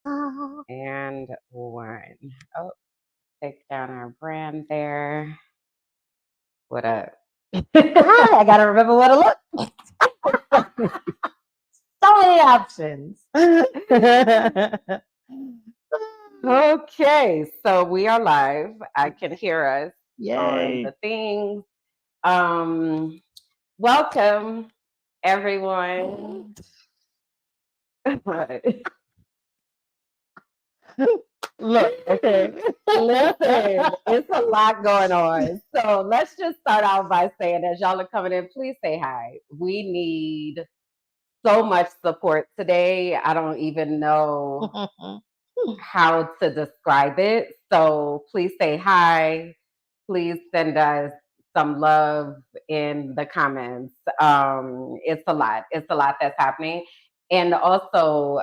And one. Oh, take down our brand there. What up? I gotta remember what to look. So many options. Okay, so we are live. I can hear us on Yay. the things. Welcome, everyone. Look, okay. Listen, it's a lot going on. So let's just start out by saying, as y'all are coming in, please say hi. We need so much support today. I don't even know how to describe it. So please say hi. Please send us some love in the comments. It's a lot. It's a lot that's happening. And also,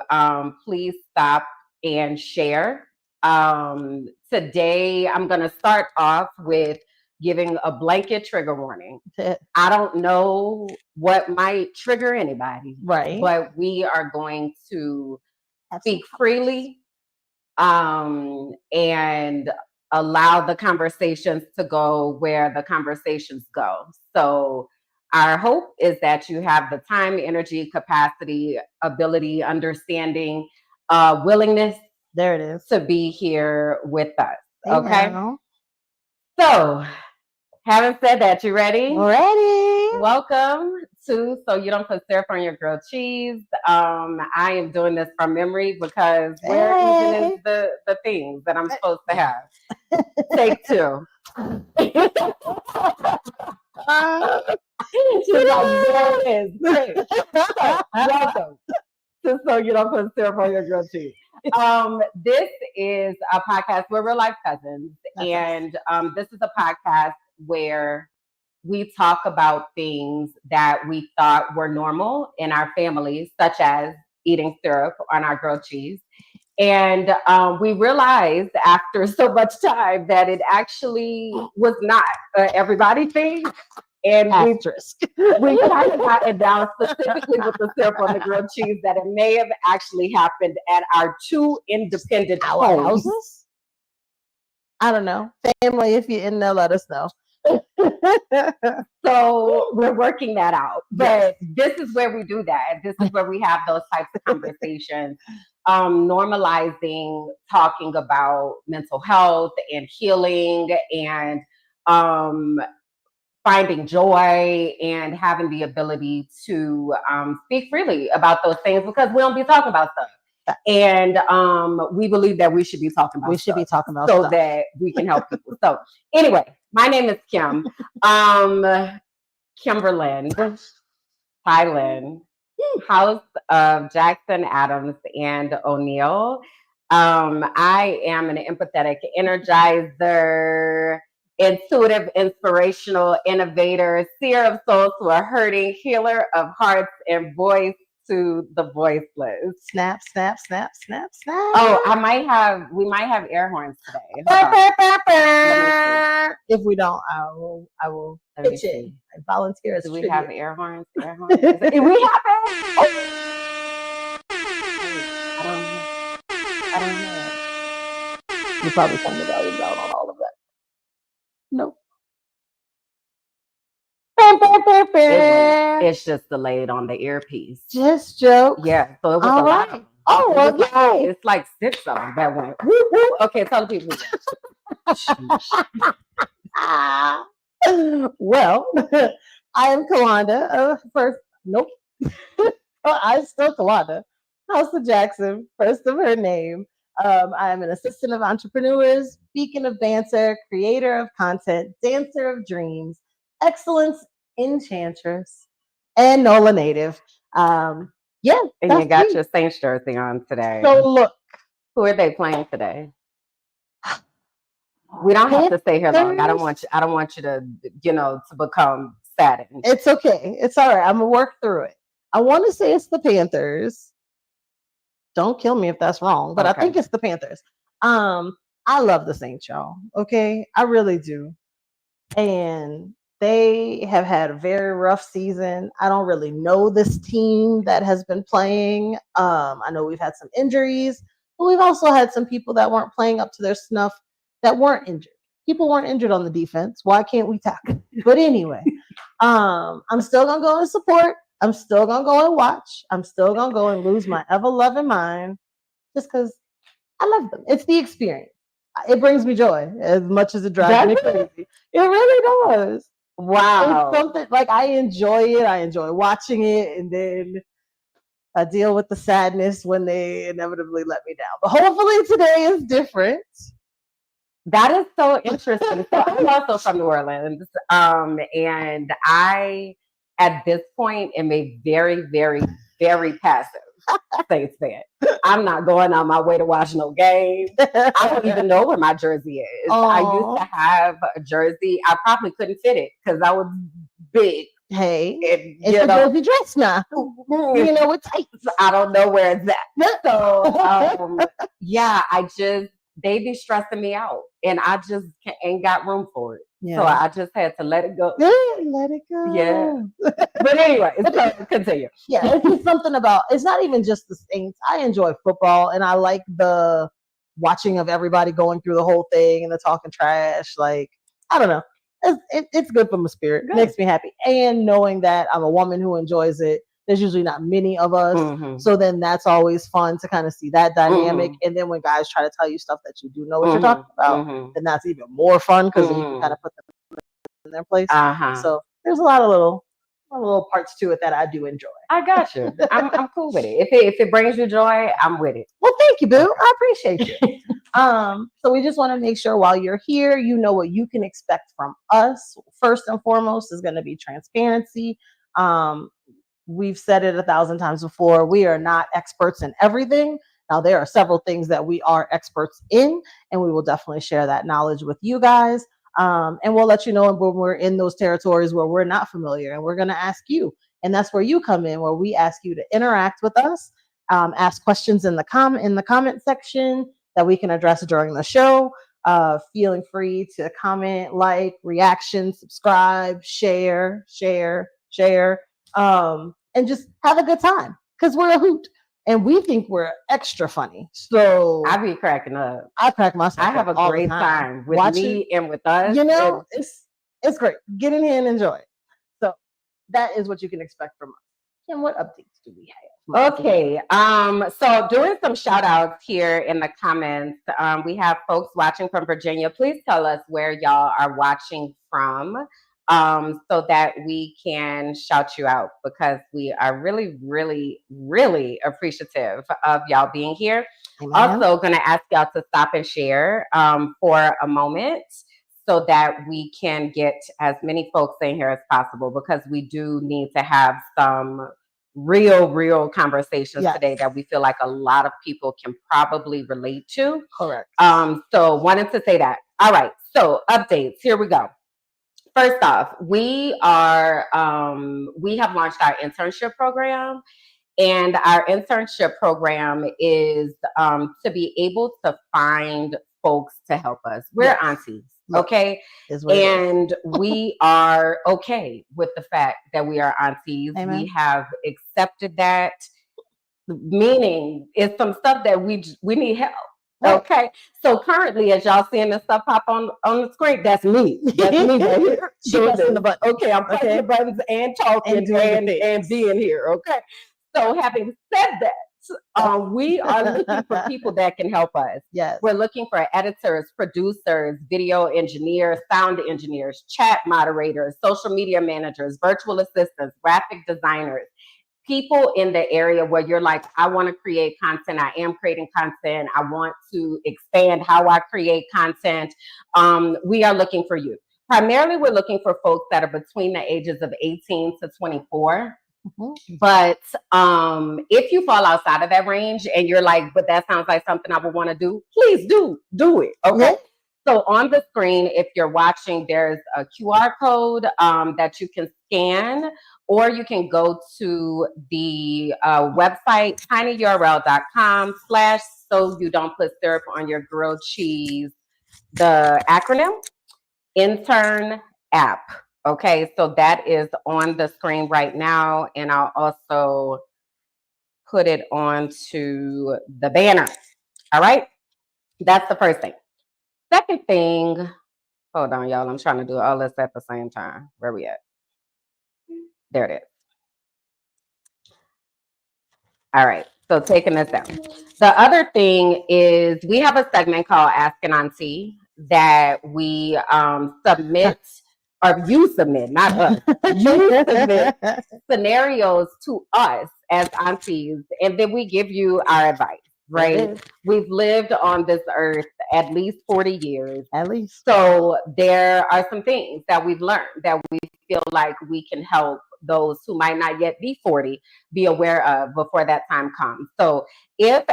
please stop and share. Today, I'm going to start off with giving a blanket trigger warning. I don't know what might trigger anybody, Right. but we are going to speak freely and allow the conversations to go where the conversations go. So our hope is that you have the time, energy, capacity, ability, understanding, willingness. There it is. To be here with us. Hey okay. Now. So having said that, you ready? Ready. Welcome to So You Don't Put Syrup on Your Grilled Cheese. I am doing this from memory because where even is the things that I'm supposed to have? Take two. She's like, there it is. Great. So, welcome to So You Don't Put Syrup on Your Grilled Cheese. This is a podcast. We're real life cousins. And this is a podcast where we talk about things that we thought were normal in our families, such as eating syrup on our grilled cheese. And we realized after so much time that it actually was not everybody thing. And we kind of got it down specifically with the syrup on the grilled cheese that it may have actually happened at our two independent houses. I don't know. Family, if you're in there, let us know. So we're working that out. But this is where we do that. This is where we have those types of conversations, normalizing talking about mental health and healing and finding joy and having the ability to speak freely about those things because we don't be talking about stuff. And we believe that we should be talking about so that we can help people. So anyway, my name is Kim. Kimberland, Thailand, House of Jackson, Adams, and O'Neill. I am an empathetic energizer, intuitive, inspirational, innovator, seer of souls who are hurting, healer of hearts, and voice to the voiceless. Snap, snap, snap, snap, snap. Oh, we might have air horns today. If we don't, I will pitch it. I volunteer as Do we tribute. have air horns? Air horns? We have it? I don't know. You probably turned the volume down on all of that. Nope. It's just delayed on the earpiece. Just joke. Yeah, so it was a lot. Oh, okay. It's like 6 of them that went. Woo-hoo. Okay, tell the people. Well, I am Kalonda. I'm still Kalonda. House of Jackson, first of her name. I am an assistant of entrepreneurs, beacon of banter, creator of content, dancer of dreams, excellence enchantress, and NOLA native. And you got your Saints jersey on today. So look, who are they playing today? We don't have to stay here long. I don't want you to, to become saddened. It's okay. It's all right. I'm gonna work through it. I want to say it's the Panthers. Don't kill me if that's wrong, but okay. I think it's the Panthers. I love the Saints, y'all. Okay, I really do. And they have had a very rough season. I don't really know this team that has been playing. I know we've had some injuries, But we've also had some people that weren't playing up to their snuff that weren't injured. People weren't injured on the defense. Why can't we tackle? But anyway, I'm still gonna go and support. I'm still gonna go and watch. I'm still gonna go and lose my ever loving mind just because I love them. It's the experience. It brings me joy as much as it drives me crazy. It really does. Wow. It's something like I enjoy it. I enjoy watching it, and then I deal with the sadness when they inevitably let me down. But hopefully today is different. That is so interesting. So I'm also from New Orleans, and I, at this point, am a very, very, very passive Saints fan. I'm not going on my way to watch no game. I don't even know where my jersey is. Aww. I used to have a jersey. I probably couldn't fit it because I was big. Hey, And, it's a jersey dress now. You know, it's tight. I don't know where it's at. So, yeah, they be stressing me out, and I just ain't got room for it. Yeah. So I just had to let it go. Yeah, let it go. Yeah. But anyway, so continue. Yeah, it's just something about, it's not even just the Saints. I enjoy football, and I like the watching of everybody going through the whole thing and the talking trash. Like, I don't know. It's good for my spirit. Good. Makes me happy. And knowing that I'm a woman who enjoys it, there's usually not many of us. Mm-hmm. So then that's always fun to kind of see that dynamic. Mm-hmm. And then when guys try to tell you stuff that you do know what mm-hmm. you're talking about, then that's even more fun because then you can kind of put them in their place. So there's a lot of little parts to it that I do enjoy. I got you. I'm cool with it. If it brings you joy, I'm with it. Well, thank you, boo. Okay. I appreciate you. So we just want to make sure while you're here, you know what you can expect from us. First and foremost is going to be transparency. We've said it 1,000 times before. We are not experts in everything. Now, there are several things that we are experts in, and we will definitely share that knowledge with you guys. And we'll let you know when we're in those territories where we're not familiar, and we're going to ask you. And that's where you come in, where we ask you to interact with us, ask questions in the comment section that we can address during the show. Feeling free to comment, like, reaction, subscribe, share. And just have a good time because we're a hoot and we think we're extra funny. So I be cracking up. I crack myself. I have a great time with me and with us. You know, it's great. Get in here and enjoy it. So that is what you can expect from us. Kim, what updates do we have? Okay. So doing some shout outs here in the comments. We have folks watching from Virginia. Please tell us where y'all are watching from. So that we can shout you out because we are really, really, really appreciative of y'all being here. Amen. Also going to ask y'all to stop and share for a moment so that we can get as many folks in here as possible because we do need to have some real conversations today that we feel like a lot of people can probably relate to. Correct. So wanted to say that. All right. So updates. Here we go. First off, we have launched our internship program, and our internship program is to be able to find folks to help us. We're aunties, okay? And we are okay with the fact that we are aunties. Amen. We have accepted that, meaning it's some stuff that we need help. Okay, so currently, as y'all seeing this stuff pop on the screen, that's me. That's me right here. Pressing the button. Okay, I'm pressing the buttons and talking and being here. Okay, so having said that, we are looking for people that can help us. Yes, we're looking for editors, producers, video engineers, sound engineers, chat moderators, social media managers, virtual assistants, graphic designers. People in the area where you're like, I want to create content. I am creating content. I want to expand how I create content. We are looking for you. Primarily, we're looking for folks that are between the ages of 18 to 24. Mm-hmm. But if you fall outside of that range and you're like, but that sounds like something I would want to do, please do it. Okay. Mm-hmm. So on the screen, if you're watching, there's a QR code that you can scan, or you can go to the website, tinyurl.com/so-you-don't-put-syrup on your grilled cheese, the acronym, intern app. Okay, so that is on the screen right now, and I'll also put it onto the banner. All right. That's the first thing. Second thing, hold on, y'all. I'm trying to do all this at the same time. Where we at? There it is. All right. So taking this down. The other thing is we have a segment called Ask An Auntie that we submit, or you submit, not us. You submit scenarios to us as aunties, and then we give you our advice, right? We've lived on this earth at least 40 years. At least. So there are some things that we've learned that we feel like we can help those who might not yet be 40 be aware of before that time comes. So if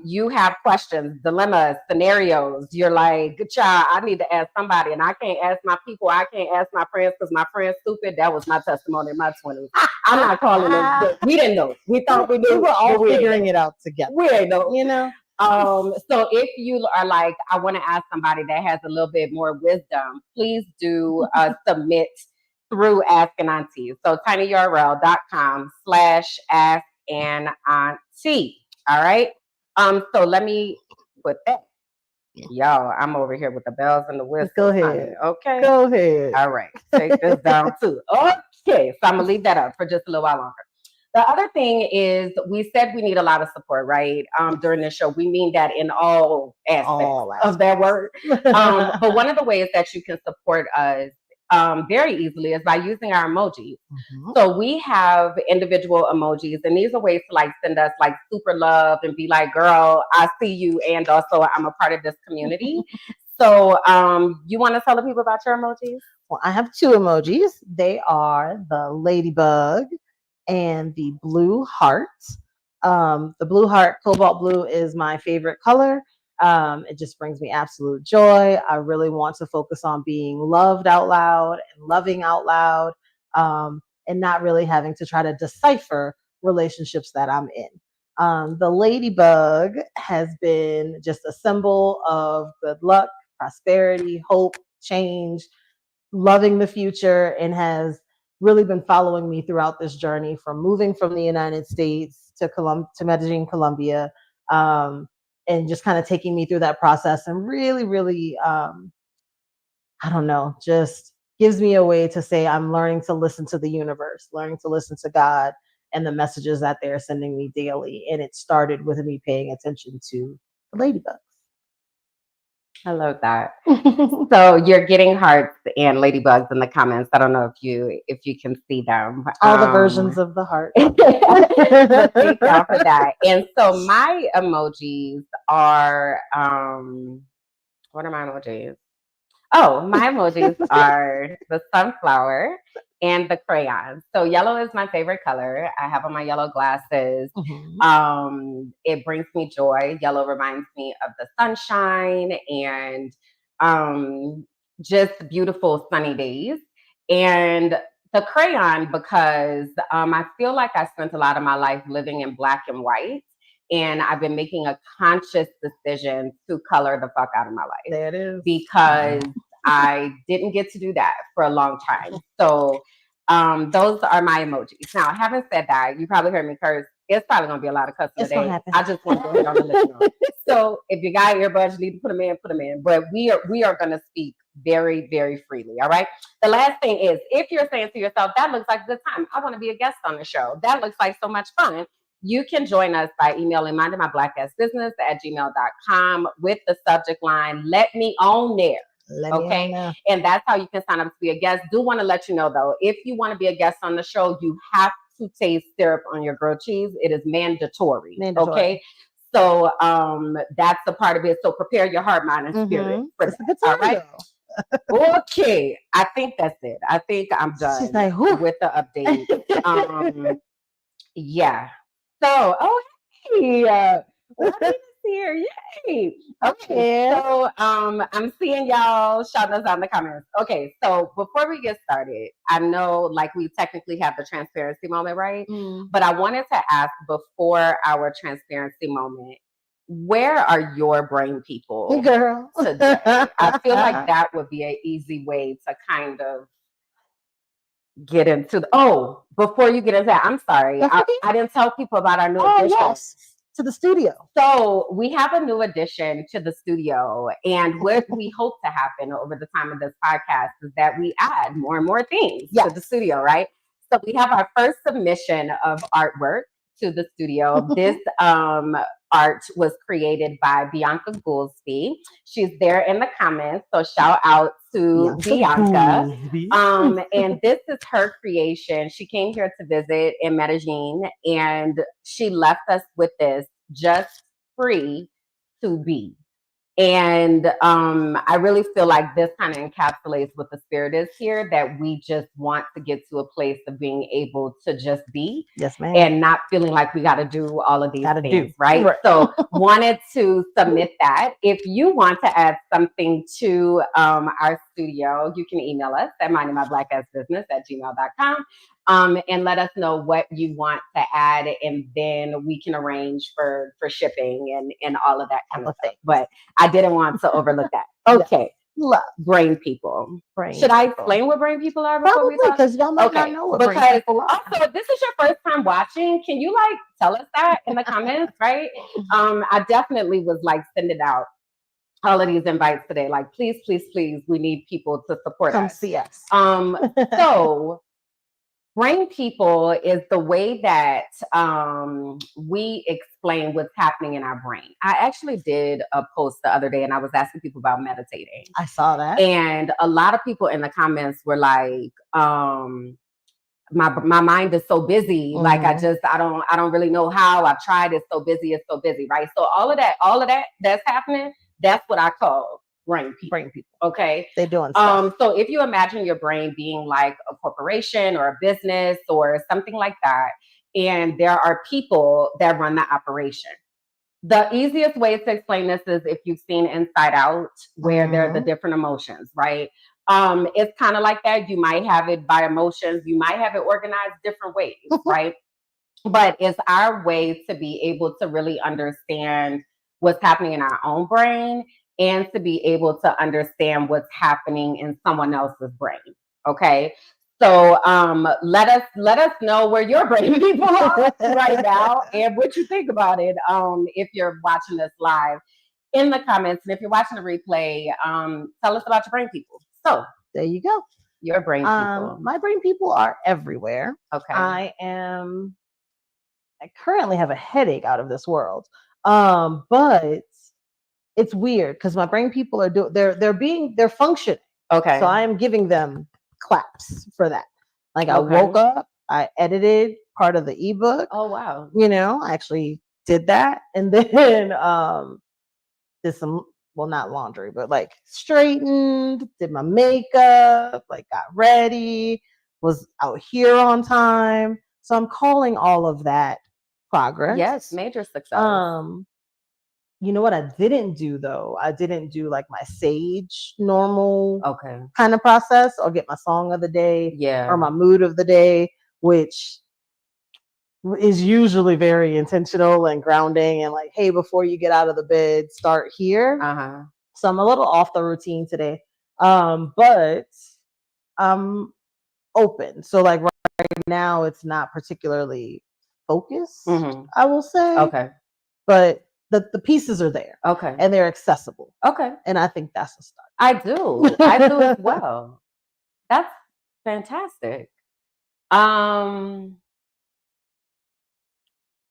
you have questions, dilemmas, scenarios, you're like, child, I need to ask somebody, and I can't ask my people, I can't ask my friends because my friend's stupid. That was my testimony in my 20s. I'm not calling them. We didn't know. We thought we knew. We were all figuring it out together. We ain't know. You know? So if you are like, I want to ask somebody that has a little bit more wisdom, please do submit through Ask An Auntie. So tinyurl.com/askanauntie. All right. So let me put that. Y'all, I'm over here with the bells and the whistles. Go ahead. Okay. Go ahead. All right. Take this down too. Okay. So I'm gonna leave that up for just a little while longer. The other thing is we said we need a lot of support, right? During the show. We mean that in all aspects of that word. But one of the ways that you can support us very easily is by using our emojis. So we have individual emojis, and these are ways to like send us like super love and be like, girl, I see you, and also I'm a part of this community. So you want to tell the people about your emojis? Well, I have two emojis. They are the ladybug and the blue heart. The blue heart, cobalt blue, is my favorite color. It just brings me absolute joy. I really want to focus on being loved out loud and loving out loud, and not really having to try to decipher relationships that I'm in. The ladybug has been just a symbol of good luck, prosperity, hope, change, loving the future, and has really been following me throughout this journey from moving from the United States to Medellin, Colombia, and just kind of taking me through that process, and really, really, I don't know, just gives me a way to say I'm learning to listen to the universe, learning to listen to God and the messages that they're sending me daily. And it started with me paying attention to the ladybugs. I love that. So you're getting hearts and ladybugs in the comments. I don't know if you can see them. All the versions of the heart. But thank y'all for that. And so my emojis are what are my emojis? Oh, my emojis are the sunflower and the crayon. So yellow is my favorite color. I have on my yellow glasses. It brings me joy. Yellow reminds me of the sunshine and just beautiful sunny days. And the crayon, because I feel like I spent a lot of my life living in black and white. And I've been making a conscious decision to color the fuck out of my life. There it is. Because I didn't get to do that for a long time. So those are my emojis. Now, having said that, you probably heard me curse. It's probably going to be a lot of cussing today. I just want to go ahead on the list. So if you got earbuds, you need to put them in, put them in. But we are going to speak very, very freely. All right. The last thing is, if you're saying to yourself, that looks like a good time, I want to be a guest on the show, that looks like so much fun, you can join us by emailing mindingmyblackbusiness@gmail.com with the subject line, let me on there. Okay. And that's how you can sign up to be a guest. Do want to let you know though, if you want to be a guest on the show, you have to taste syrup on your grilled cheese. It is mandatory. Okay. So that's the part of it. So prepare your heart, mind, and spirit for that. All right. Okay. I think that's it. I think I'm done. She's like, with the update. Yeah. So, hey, what is here? Yay. Okay. So, I'm seeing y'all shouting us out in the comments. Okay. So before we get started, I know like we technically have the transparency moment, right? But I wanted to ask before our transparency moment, where are your brain people girl today? I feel like that would be an easy way to kind of get into before you get into that, I'm sorry. I didn't tell people about our new edition. to the studio? So we have a new addition to the studio, and what we hope to happen over the time of this podcast is that we add more and more things to the studio, right? So we have our first submission of artwork to the studio. This art was created by Bianca Goolsby. She's there in the comments, so shout out to Bianca. And this is her creation. She came here to visit in Medellin, and she left us with this, just free to be. And I really feel like this kind of encapsulates what the spirit is here, that we just want to get to a place of being able to just be. Yes, ma'am. And not feeling like we got to do all of these things, right? So wanted to submit that. If you want to add something to our studio, you can email us at mindingmyblack-ass-business@gmail.com. And let us know what you want to add, and then we can arrange for shipping and all of that kind of stuff. But I didn't want to overlook that. Okay. Love. Brain people. Should I explain what brain people are before we talk? Because y'all might not know what brain people are. Also, this is your first time watching. Can you tell us that in the comments, right? I definitely was sending out all of these invites today. Please, please, please, we need people to support us. Come see us. So brain people is the way that we explain what's happening in our brain. I actually did a post the other day, and I was asking people about meditating. I saw that. And a lot of people in the comments were like, my mind is so busy. I don't really know how. I've tried. It's so busy, right? So all of that that's happening, that's what I call brain people. Okay. They're doing stuff. So if you imagine your brain being like a corporation or a business or something like that, and there are people that run the operation. The easiest way to explain this is if you've seen Inside Out, where there are the different emotions, right? It's kind of like that. You might have it by emotions. You might have it organized different ways, right? But it's our way to be able to really understand what's happening in our own brain, and to be able to understand what's happening in someone else's brain. Okay. So let us know where your brain people are right now and what you think about it. If you're watching this live in the comments, and if you're watching the replay, tell us about your brain people. So there you go. Your brain people. My brain people are everywhere. Okay. I currently have a headache out of this world. But it's weird because my brain people are they're functioning. Okay. So I am giving them claps for that. I woke up, I edited part of the ebook. Oh wow. I actually did that, and then did some, well, not laundry, but straightened, did my makeup, got ready, was out here on time. So I'm calling all of that progress. Yes, major success. You know what I didn't do though? I didn't do my sage normal kind of process, or get my song of the day, or my mood of the day, which is usually very intentional and grounding, and hey, before you get out of the bed, start here. So I'm a little off the routine today, but I'm open. So right now, it's not particularly focused, I will say. Okay. But the pieces are there. Okay. And they're accessible. Okay. And I think that's a start. I do as well. That's fantastic.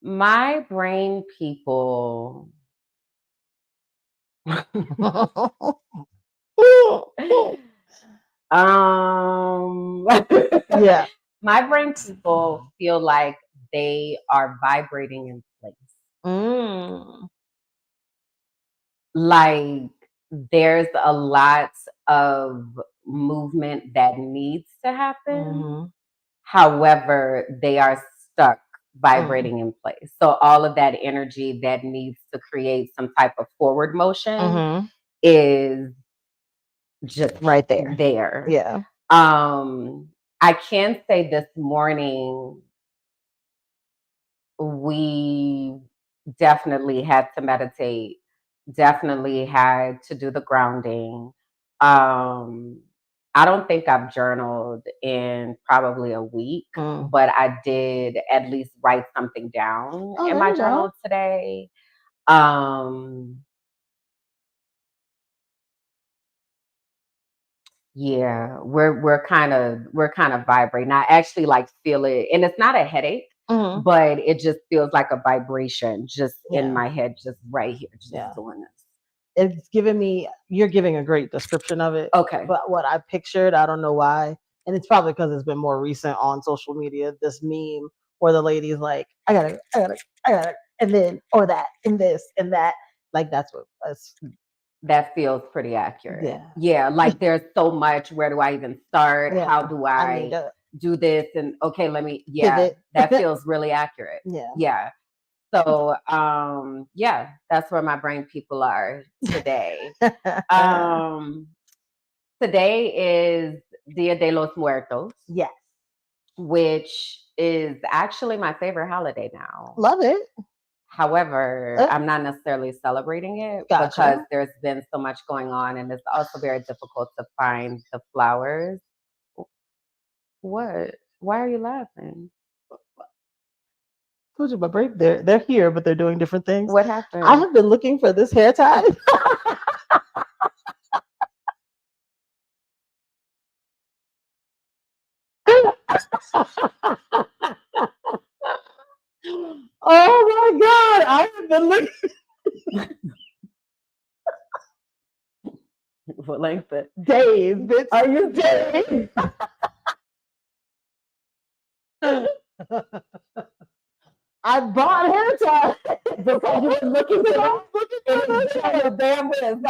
My brain people. Yeah. My brain people feel like they are vibrating in place. There's a lot of movement that needs to happen. However, they are stuck vibrating in place. So all of that energy that needs to create some type of forward motion is just right there. Yeah. I can say this morning, we definitely had to meditate, definitely had to do the grounding. I don't think I've journaled in probably a week, but I did at least write something down in my journal today. Yeah, we're kind of vibrating. I actually like feel it, and it's not a headache, but it just feels like a vibration just in my head, just right here, just doing this. It's giving me, you're giving a great description of it. Okay. But what I pictured, I don't know why, and it's probably because it's been more recent on social media, this meme where the lady's like, I got it, and then, or that, and this, and that. Like, that's what that feels pretty accurate. Yeah, like there's so much. Where do I even start? How do I do this? And okay, let me, that feels really accurate. Yeah. So, that's where my brain people are today. Today is Dia de los Muertos. Yes. Which is actually my favorite holiday now. Love it. However, I'm not necessarily celebrating it because there's been so much going on, and it's also very difficult to find the flowers. What? Why are you laughing? Told you my brain. They're here, but they're doing different things. What happened? I have been looking for this hair tie. Oh my God! I have been looking. What length? Days, bitch. Are you days? I bought hair tie because you were looking for the damn list.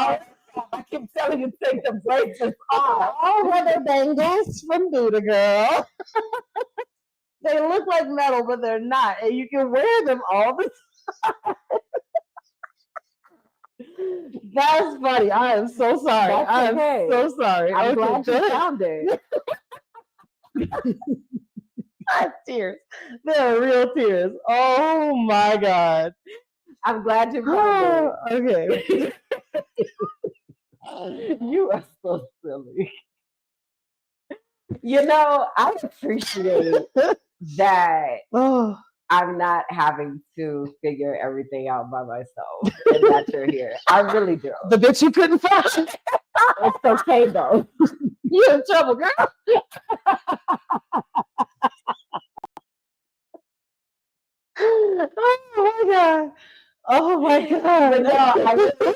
I keep telling you, take the braces off. All rubber bangles from Buddha Girl. They look like metal, but they're not, and you can wear them all the time. That's funny. I am so sorry. I am so sorry. I'm glad you found it. Tears. They're real tears. Oh my God. I'm glad you found it. Okay. You are so silly. You know, I appreciate that I'm not having to figure everything out by myself and that you're here. I really do. The bitch you couldn't find. It's okay though. You're in trouble, girl. Oh my God. Oh my God. But no,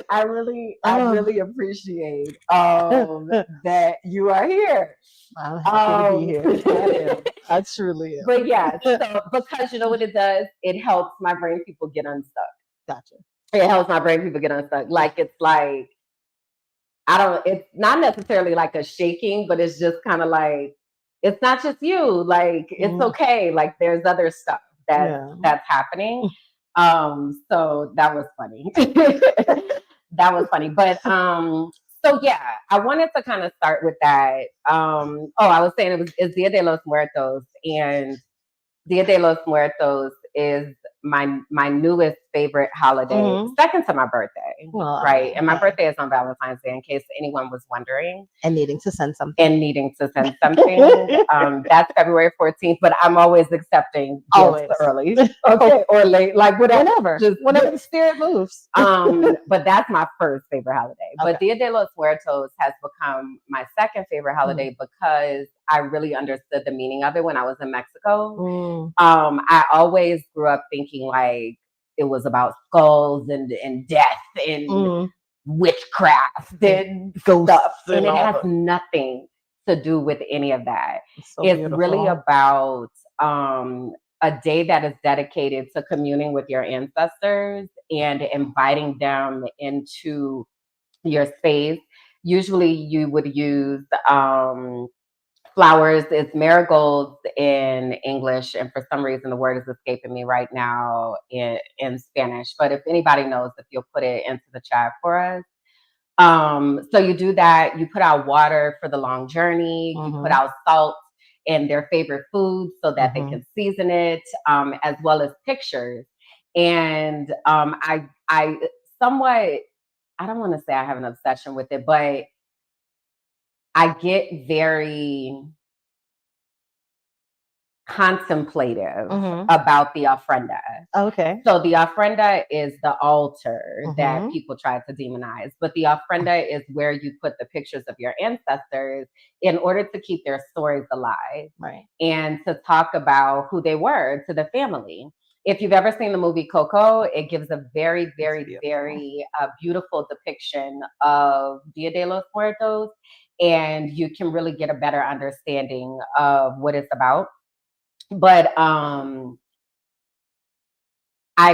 I really appreciate that you are here. I'm happy to be here. I truly am. But yeah, so because you know what it does? It helps my brain people get unstuck. Gotcha. It helps my brain people get unstuck. Like it's like it's not necessarily like a shaking, but it's just kind of like it's not just you. Like it's okay. Like there's other stuff that's happening. So that was funny. That was funny. But so yeah, I wanted to kind of start with that. I was saying it's Dia de los Muertos, and Dia de los Muertos is my newest favorite holiday, second to my birthday, right? And my birthday is on Valentine's Day, in case anyone was wondering. And needing to send something. That's February 14th, but I'm always accepting gifts early, okay, or late, like whatever. Just whenever the spirit moves. But that's my first favorite holiday. Okay. But Dia de los Muertos has become my second favorite holiday because I really understood the meaning of it when I was in Mexico. I always grew up thinking like it was about skulls and death and witchcraft and stuff. And it has nothing to do with any of that. It's really about a day that is dedicated to communing with your ancestors and inviting them into your space. Usually you would use flowers. It's marigolds in English, and for some reason the word is escaping me right now in Spanish. But if anybody knows, if you'll put it into the chat for us. So you do that. You put out water for the long journey. You put out salt and their favorite foods so that they can season it, as well as pictures. And I somewhat, I don't want to say I have an obsession with it, but I get very contemplative about the ofrenda. Okay. So the ofrenda is the altar that people try to demonize, but the ofrenda is where you put the pictures of your ancestors in order to keep their stories alive, right, and to talk about who they were to the family. If you've ever seen the movie Coco, it gives a very, very, very beautiful depiction of Dia de los Muertos, and you can really get a better understanding of what it's about. But I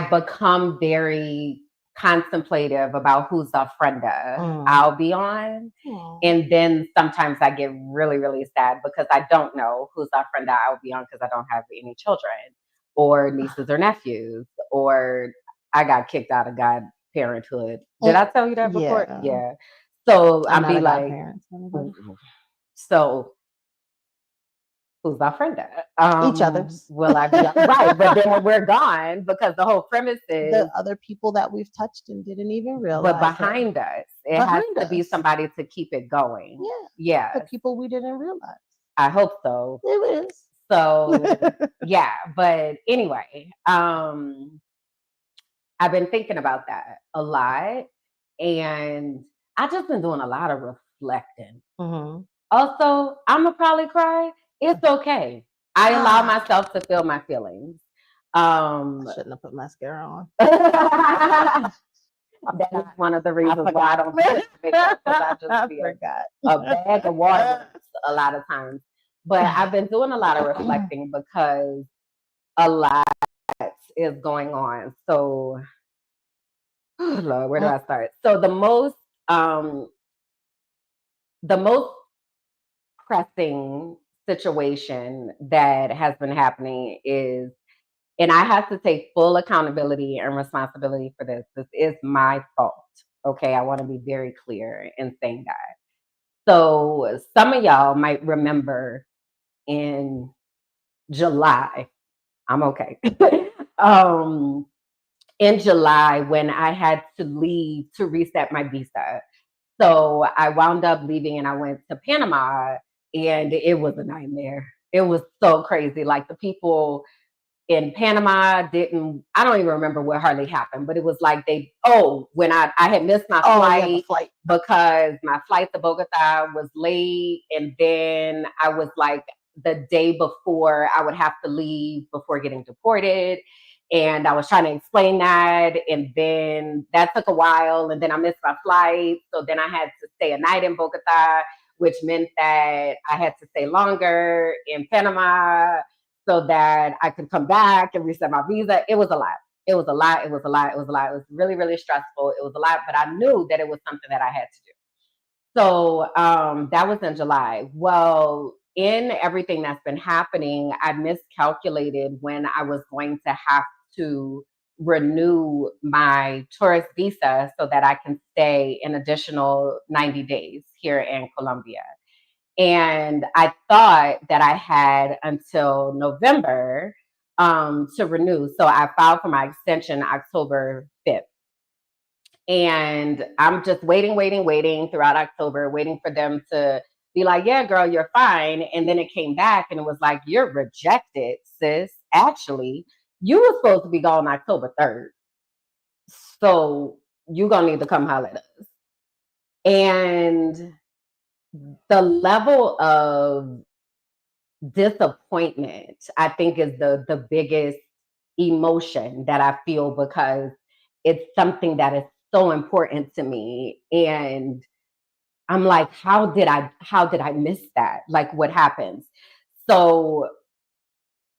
become very contemplative about whose ofrenda I'll be on. And then sometimes I get really, really sad because I don't know whose ofrenda I'll be on because I don't have any children or nieces or nephews, or I got kicked out of godparenthood. Did I tell you that before? Yeah. So I'd be like, so who's our friend at? Each other's. Will I be right? But then when we're gone, because the whole premise is the other people that we've touched and didn't even realize. But behind us, it has to be somebody to keep it going. Yeah. The people we didn't realize. I hope so. It is. So yeah. But anyway, I've been thinking about that a lot, and I've just been doing a lot of reflecting. Also, I'ma probably cry. It's okay. I allow myself to feel my feelings. I shouldn't have put mascara on. That is one of the reasons why I don't put makeup, because I just forgot a bag of water a lot of times. But I've been doing a lot of reflecting because a lot is going on. So, oh Lord, where do I start? So the most pressing situation that has been happening is, and I have to take full accountability and responsibility for this. This is my fault. Okay. I want to be very clear in saying that. So some of y'all might remember in July, I'm okay. In July, when I had to leave to reset my visa. So I wound up leaving and I went to Panama, and it was a nightmare. It was so crazy. Like, the people in Panama I don't even remember what hardly happened, but it was like when I had missed my flight because my flight to Bogota was late. And then I was like, the day before I would have to leave before getting deported. And I was trying to explain that. And then that took a while. And then I missed my flight. So then I had to stay a night in Bogota, which meant that I had to stay longer in Panama so that I could come back and reset my visa. It was a lot. It was a lot. It was a lot. It was a lot. It was really, really stressful. It was a lot, but I knew that it was something that I had to do. So that was in July. Well, in everything that's been happening, I miscalculated when I was going to have to renew my tourist visa so that I can stay an additional 90 days here in Colombia. And I thought that I had until November to renew. So I filed for my extension October 5th. And I'm just waiting throughout October, waiting for them to be like, yeah, girl, you're fine. And then it came back and it was like, you're rejected, sis. Actually, you were supposed to be gone October 3rd. So you're going to need to come holler at us. And the level of disappointment, I think, is the biggest emotion that I feel, because it's something that is so important to me. And I'm like, how did I miss that? Like, what happens? So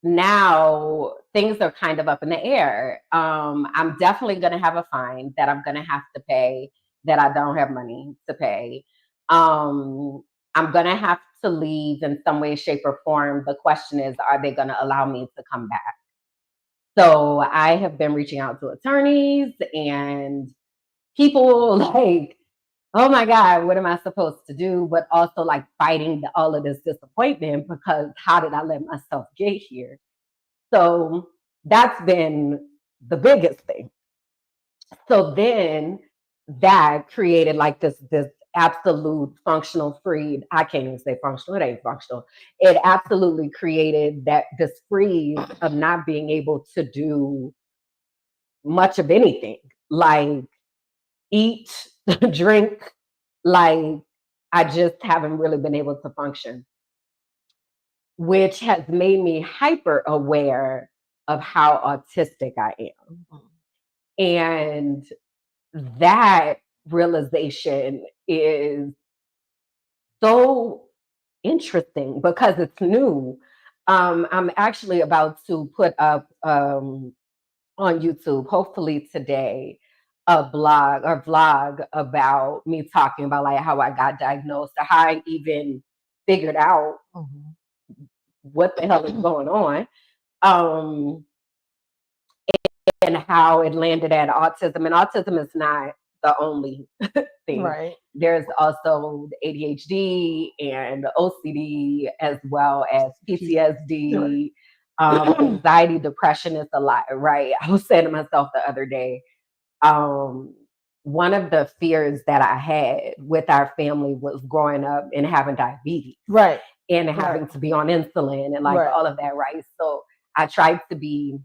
now things are kind of up in the air. I'm definitely going to have a fine that I'm going to have to pay that I don't have money to pay. I'm going to have to leave in some way, shape, or form. The question is, are they going to allow me to come back? So I have been reaching out to attorneys and people like, oh my God, what am I supposed to do? But also like fighting all of this disappointment, because how did I let myself get here? So that's been the biggest thing. So then that created like this absolute functional freed. I can't even say functional. It ain't functional. It absolutely created this freeze of not being able to do much of anything, like eat, drink. Like I just haven't really been able to function, which has made me hyper aware of how autistic I am. And that realization is so interesting because it's new. I'm actually about to put up on YouTube, hopefully today, a blog or vlog about me talking about like how I got diagnosed, or how I even figured out what the hell is going on, and how it landed at autism. And autism is not the only thing. Right. There's also ADHD and OCD, as well as PTSD, anxiety, depression is a lot, right? I was saying to myself the other day, one of the fears that I had with our family was growing up and having diabetes. Right. And having to be on insulin and like all of that, right? So I tried to be,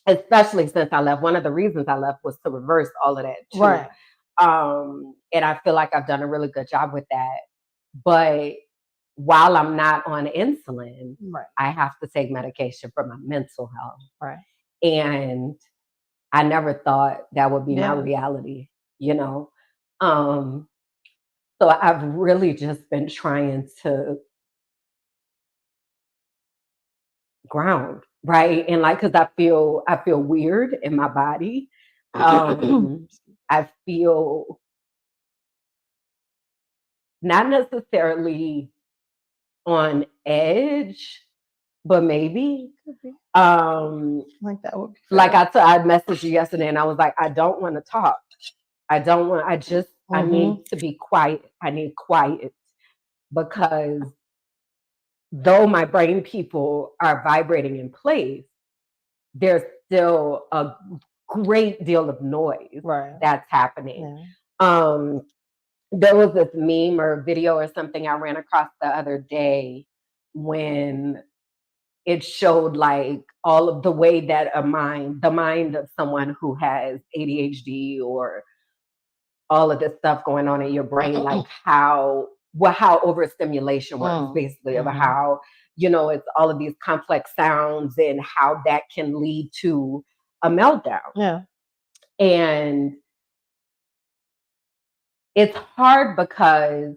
especially since I left, one of the reasons I left was to reverse all of that too. Right. And I feel like I've done a really good job with that. But while I'm not on insulin, I have to take medication for my mental health. Right. And I never thought that would be my reality, you know? So I've really just been trying to ground, right? And like, cause I feel weird in my body. I feel not necessarily on edge, but maybe. Like that would be fair. Like I messaged you yesterday and I was like, I don't want to talk. I need to be quiet. I need quiet, because though my brain people are vibrating in place, there's still a great deal of noise that's happening. There was this meme or video or something I ran across the other day when it showed like all of the way that the mind of someone who has ADHD or all of this stuff going on in your brain, like how overstimulation works, basically, of how, it's all of these complex sounds and how that can lead to a meltdown. Yeah. And it's hard because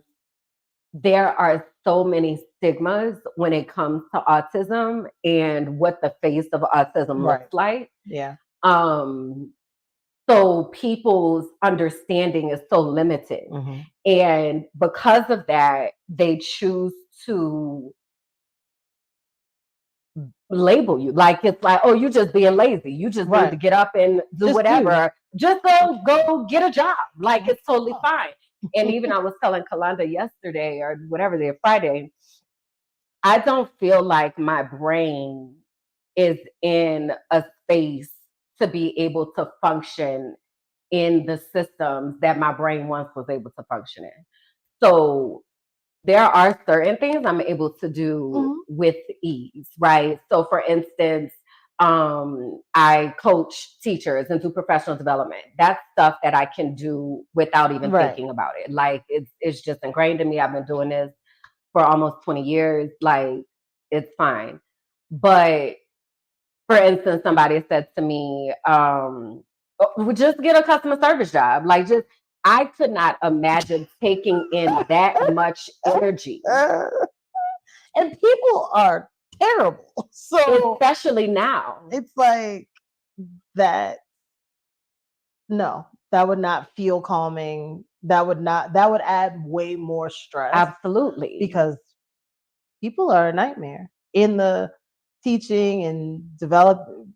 there are so many stigmas when it comes to autism and what the face of autism looks like. Yeah. So people's understanding is so limited. And because of that, they choose to label you. Like, it's like, oh, you just being lazy. You just need to get up and do whatever. Just go get a job. Like, it's totally fine. And even I was telling Kalonda yesterday or whatever day, Friday, I don't feel like my brain is in a space to be able to function in the systems that my brain once was able to function in. So there are certain things I'm able to do with ease, right? So for instance, I coach teachers and do professional development. That's stuff that I can do without even thinking about it. Like it's just ingrained in me. I've been doing this for almost 20 years. Like, it's fine. But for instance, somebody said to me, just get a customer service job. Like, I could not imagine taking in that much energy. And people are terrible. So especially now. It's like that. No, that would not feel calming. That would add way more stress. Absolutely. Because people are a nightmare. In the teaching and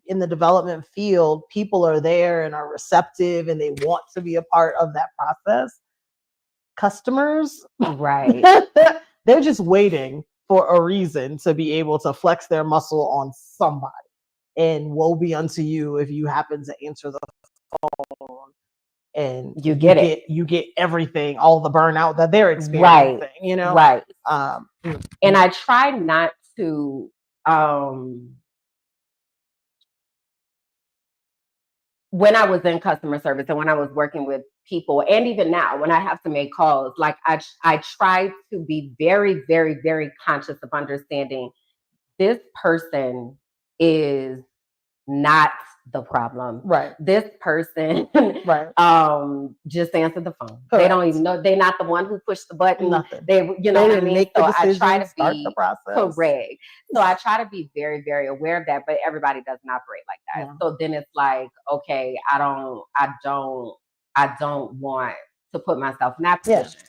in the development field, people are there and are receptive and they want to be a part of that process. Customers, right? They're just waiting for a reason to be able to flex their muscle on somebody. And woe be unto you if you happen to answer the phone and you get everything, all the burnout that they're experiencing, you know? Right. And I try not to, when I was in customer service and when I was working with people, and even now when I have to make calls, like I try to be very, very, very conscious of understanding this person is not the problem. right, This person right, just answered the phone. Correct. They don't even know, they're not the one who pushed the button. nothing. They, you know They what I didn't mean? make So the I try decision, to start be the process. correct. So I try to be very, very aware of that, but everybody doesn't operate like that. Yeah. So then it's like, okay, I don't want to put myself in that Yeah. position.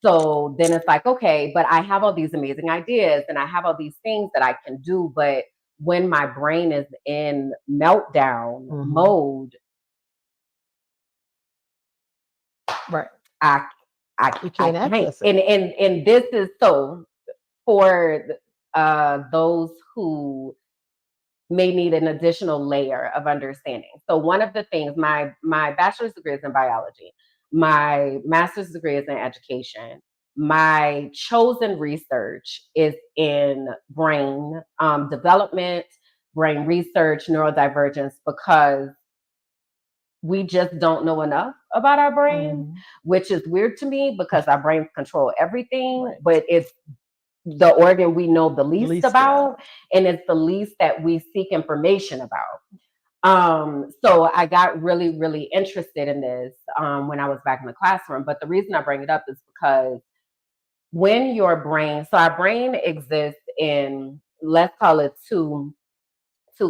So then it's like, okay, but I have all these amazing ideas and I have all these things that I can do, but when my brain is in meltdown mode, right, I you can't access it. And this is so for those who may need an additional layer of understanding. So one of the things, my bachelor's degree is in biology, my master's degree is in education. My chosen research is in brain development, brain research, neurodivergence, because we just don't know enough about our brains, which is weird to me because our brains control everything, Right. but it's the organ we know the least about, and it's the least that we seek information about. So I got really, really interested in this when I was back in the classroom. But the reason I bring it up is because when your brain, so our brain exists in, let's call it two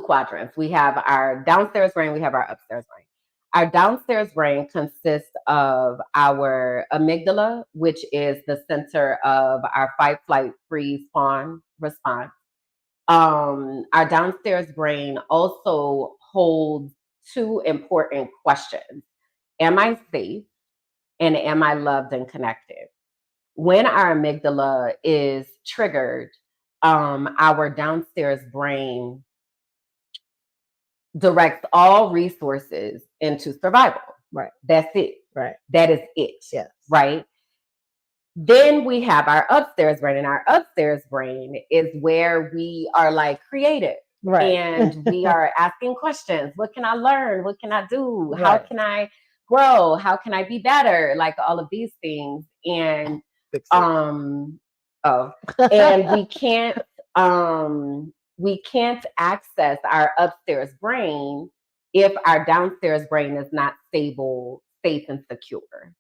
quadrants. We have our downstairs brain, we have our upstairs brain. Our downstairs brain consists of our amygdala, which is the center of our fight, flight, freeze, fawn response. Our downstairs brain also holds two important questions. Am I safe? And am I loved and connected? When our amygdala is triggered, our downstairs brain directs all resources into survival. Right. That's it. Right. That is it. Yes. Right. Then we have our upstairs brain, and our upstairs brain is where we are like creative. Right. And we are asking questions. What can I learn? What can I do? Right. How can I grow? How can I be better? Like all of these things. And and we can't access our upstairs brain if our downstairs brain is not stable, safe, and secure.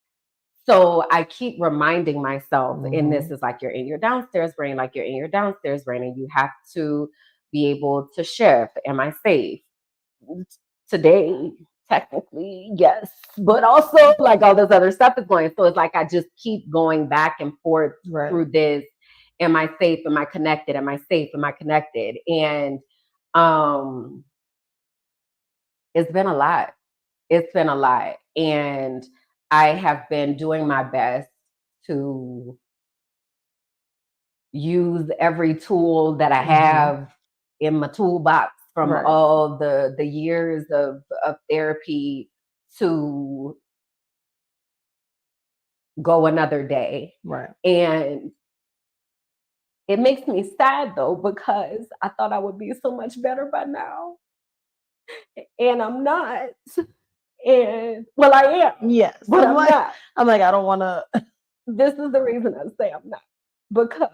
So I keep reminding myself, and this is like you're in your downstairs brain, like you're in your downstairs brain, and you have to be able to shift. Am I safe? Today, technically, yes, but also like all this other stuff is going. So it's like I just keep going back and forth through this. Am I safe? Am I connected? Am I safe? Am I connected? And it's been a lot. It's been a lot. And I have been doing my best to use every tool that I have in my toolbox from all the years of therapy to go another day. Right. And it makes me sad though, because I thought I would be so much better by now. And I'm not. And well, I am. Yes. But I'm not. I'm like, I don't want to. This is the reason I say I'm not. Because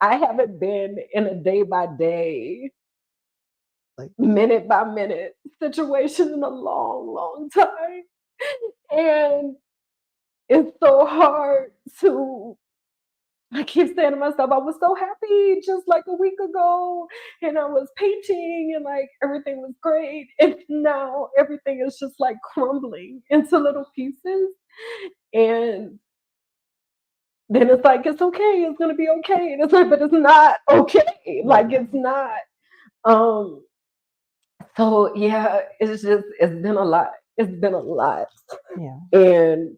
I haven't been in a day by day, like minute by minute situation in a long, long time. And it's so hard to, I keep saying to myself, I was so happy just like a week ago, and I was painting and like everything was great. And now everything is just like crumbling into little pieces. And then it's like, it's okay, it's gonna be okay. And it's like, but it's not okay. Like it's not. So yeah, it's been a lot. It's been a lot. Yeah. And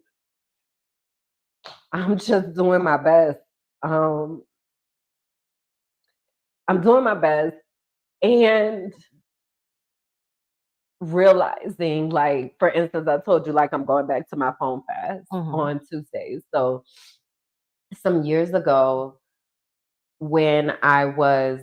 I'm just doing my best. I'm doing my best. And realizing, like, for instance, I told you, like, I'm going back to my phone fast on Tuesdays. So some years ago, when I was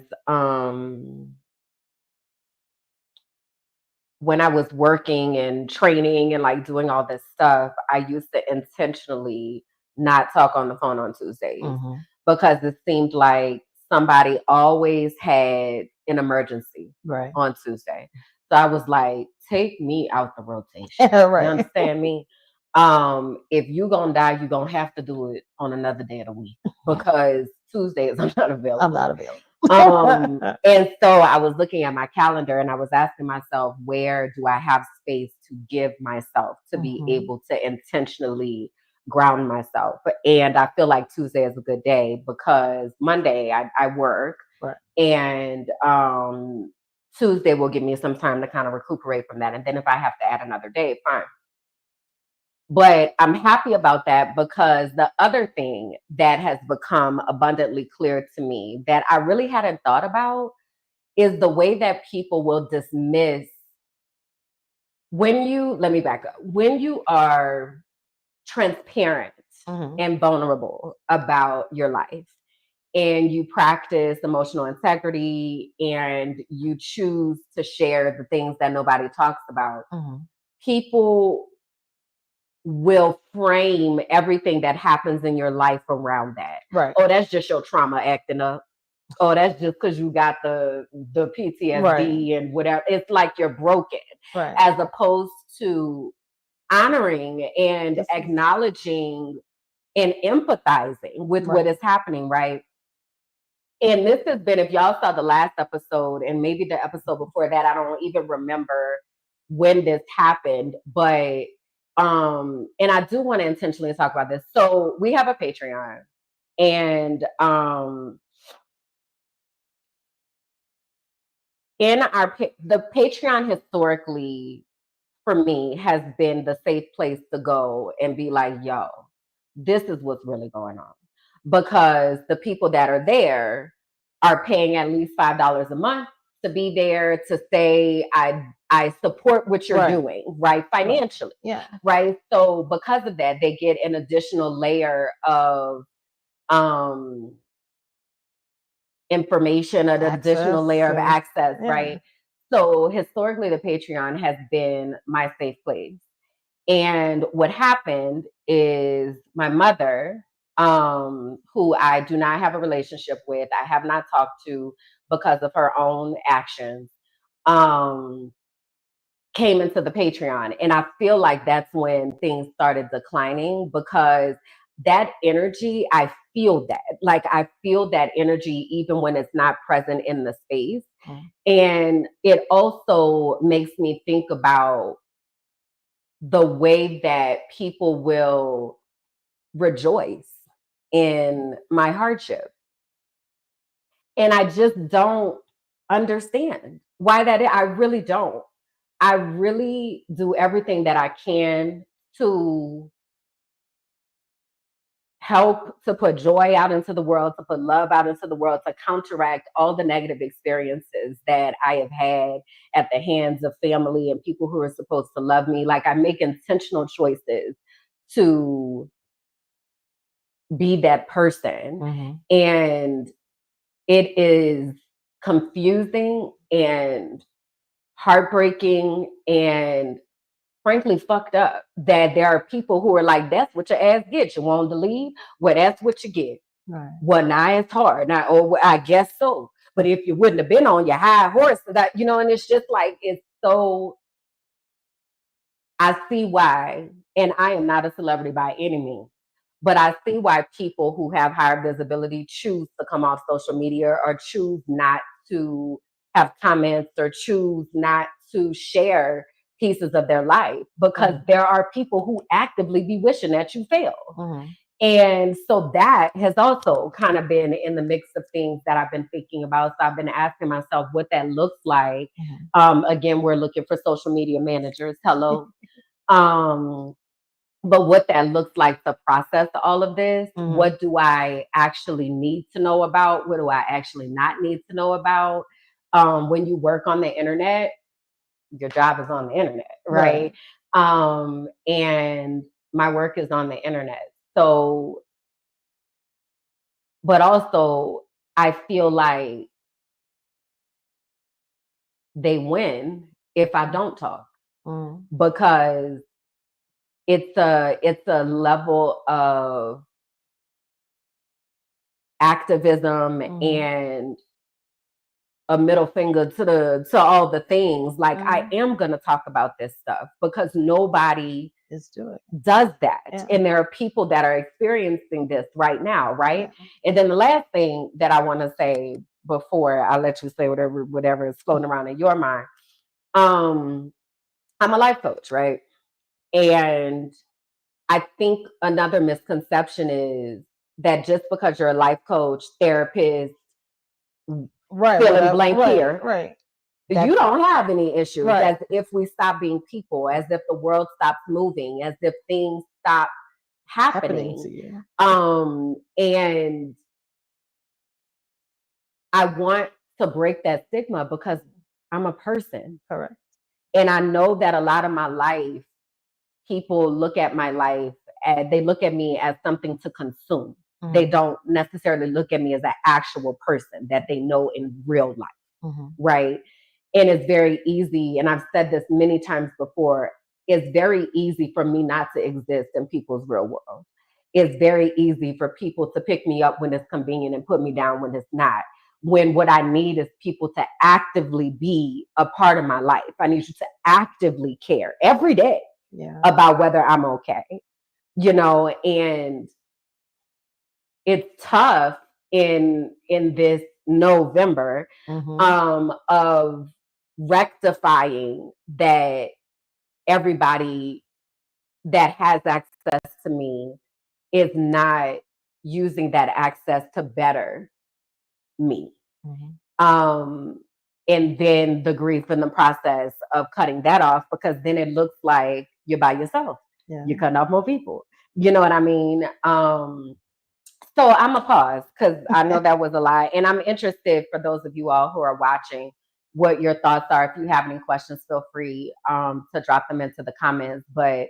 working and training and like doing all this stuff, I used to intentionally not talk on the phone on Tuesdays because it seemed like somebody always had an emergency on Tuesday. So I was like, take me out the rotation. You understand me? If you're gonna die, you're gonna have to do it on another day of the week because Tuesdays I'm not available. And so I was looking at my calendar and I was asking myself, where do I have space to give myself to be able to intentionally ground myself? And I feel like Tuesday is a good day because Monday I work and Tuesday will give me some time to kind of recuperate from that. And then if I have to add another day, fine. But I'm happy about that because the other thing that has become abundantly clear to me that I really hadn't thought about is the way that people will dismiss let me back up. When you are transparent and vulnerable about your life and you practice emotional integrity and you choose to share the things that nobody talks about, people will frame everything that happens in your life around that. Oh, that's just your trauma acting up. Oh, that's just because you got the PTSD and whatever. It's like you're broken, as opposed to honoring and acknowledging and empathizing with what is happening, right? And this has been, if y'all saw the last episode and maybe the episode before that, I don't even remember when this happened, but and I do want to intentionally talk about this. So we have a Patreon, and the Patreon historically for me has been the safe place to go and be like, yo, this is what's really going on. Because the people that are there are paying at least $5 a month to be there, to say, I support what you're doing, right? Financially. Right. So because of that, they get an additional layer of information, an additional layer of access, right? So historically, the Patreon has been my safe place. And what happened is my mother, who I do not have a relationship with, I have not talked to because of her own actions, came into the Patreon. And I feel like that's when things started declining because that energy, I feel that. Like I feel that energy even when it's not present in the space. And it also makes me think about the way that people will rejoice in my hardship. And I just don't understand why that is. I really don't. I really do everything that I can to help to put joy out into the world, to put love out into the world, to counteract all the negative experiences that I have had at the hands of family and people who are supposed to love me. Like I make intentional choices to be that person. And it is confusing and heartbreaking and frankly fucked up that there are people who are like, that's what your ass gets. You wanted to leave? Well, that's what you get. Well, now it's hard. Now, oh, I guess so. But if you wouldn't have been on your high horse, that, you know, and it's just like, it's so, I see why, and I am not a celebrity by any means, but I see why people who have higher visibility choose to come off social media or choose not to have comments or choose not to share pieces of their life, because there are people who actively be wishing that you fail. And so that has also kind of been in the mix of things that I've been thinking about. So I've been asking myself what that looks like. Again, we're looking for social media managers. Hello. But what that looks like to process all of this, what do I actually need to know about? What do I actually not need to know about? When you work on the internet, your job is on the internet, right? And my work is on the internet. So, but also I feel like they win if I don't talk, because it's a level of activism and a middle finger to all the things. Like I am gonna talk about this stuff because nobody does that. Yeah. And there are people that are experiencing this right now, right? Yeah. And then the last thing that I want to say before I let you say whatever is floating around in your mind. I'm a life coach, right? And I think another misconception is that just because you're a life coach, therapist, fill in blank here, right. You don't have any issues, as if we stop being people, as if the world stops moving, as if things stop happening to you. And I want to break that stigma because I'm a person. Correct. And I know that a lot of my life, people look at my life and they look at me as something to consume. They don't necessarily look at me as an actual person that they know in real life, right? And it's very easy, and I've said this many times before, it's very easy for me not to exist in people's real world. It's very easy for people to pick me up when it's convenient and put me down when it's not. When what I need is people to actively be a part of my life. I need you to actively care every day about whether I'm okay, and it's tough in this November of rectifying that everybody that has access to me is not using that access to better me. And then the grief in the process of cutting that off, because then it looks like you're by yourself. You're cutting off more people. You know what I mean? So I'm a pause because I know that was a lot. And I'm interested, for those of you all who are watching, what your thoughts are. If you have any questions, feel free to drop them into the comments. But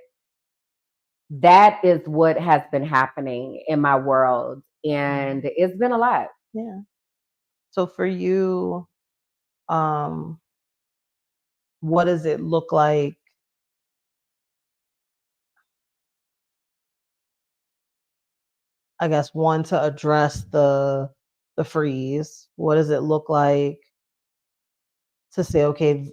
that is what has been happening in my world. And it's been a lot. Yeah. So for you, what does it look like? I guess one, to address the freeze. What does it look like to say, okay,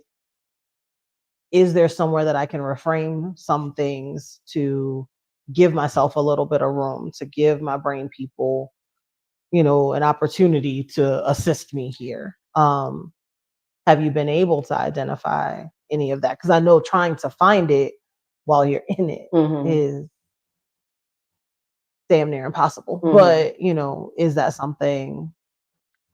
is there somewhere that I can reframe some things to give myself a little bit of room, to give my brain people, an opportunity to assist me here? Have you been able to identify any of that? Because I know trying to find it while you're in it is damn near impossible. But, is that something?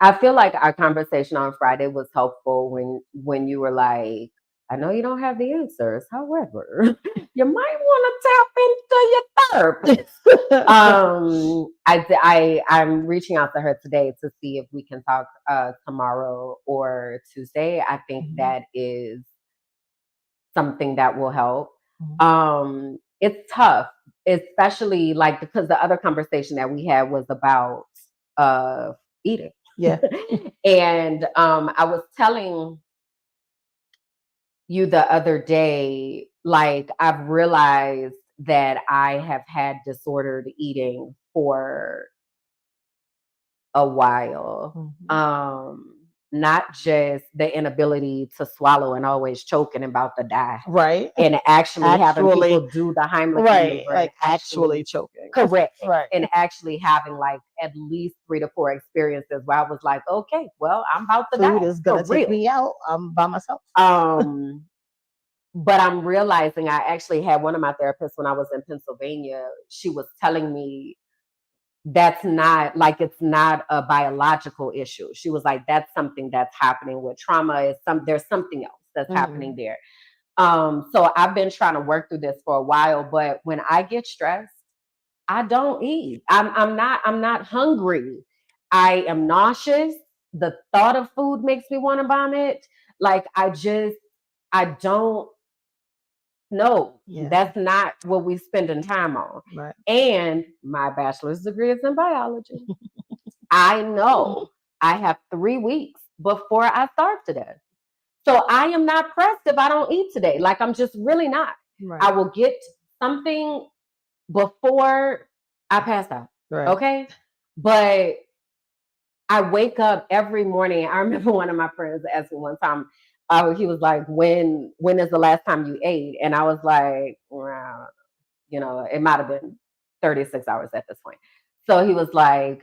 I feel like our conversation on Friday was helpful when you were like, I know you don't have the answers. However, you might want to tap into your therapist. I'm reaching out to her today to see if we can talk tomorrow or Tuesday. I think that is something that will help. It's tough, especially because the other conversation that we had was about eating. Yeah. And I was telling you the other day, I've realized that I have had disordered eating for a while. Not just the inability to swallow and always choking about to die. Right. And actually having people do the Heimlich maneuver. Like actually choking. Correct. Right. And actually having at least 3 to 4 experiences where I was like, okay, well, I'm about to die. Food is going to take me out. I'm by myself. But I'm realizing I actually had one of my therapists when I was in Pennsylvania. She was telling me that's not it's not a biological issue. She was like, that's something that's happening with trauma. There's something else that's happening there. So I've been trying to work through this for a while, but when I get stressed, I don't eat. I'm not hungry. I am nauseous. The thought of food makes me want to vomit. I don't know. Yeah. That's not what we spending time on. Right. And my bachelor's degree is in biology. I know I have 3 weeks before I starve to death. So I am not pressed if I don't eat today. Like, I'm just really not. Right. I will get something before I pass out. Right. Okay. But I wake up every morning. I remember one of my friends asked me one time, he was like, when is the last time you ate? And I was like, well, it might have been 36 hours at this point. So he was like,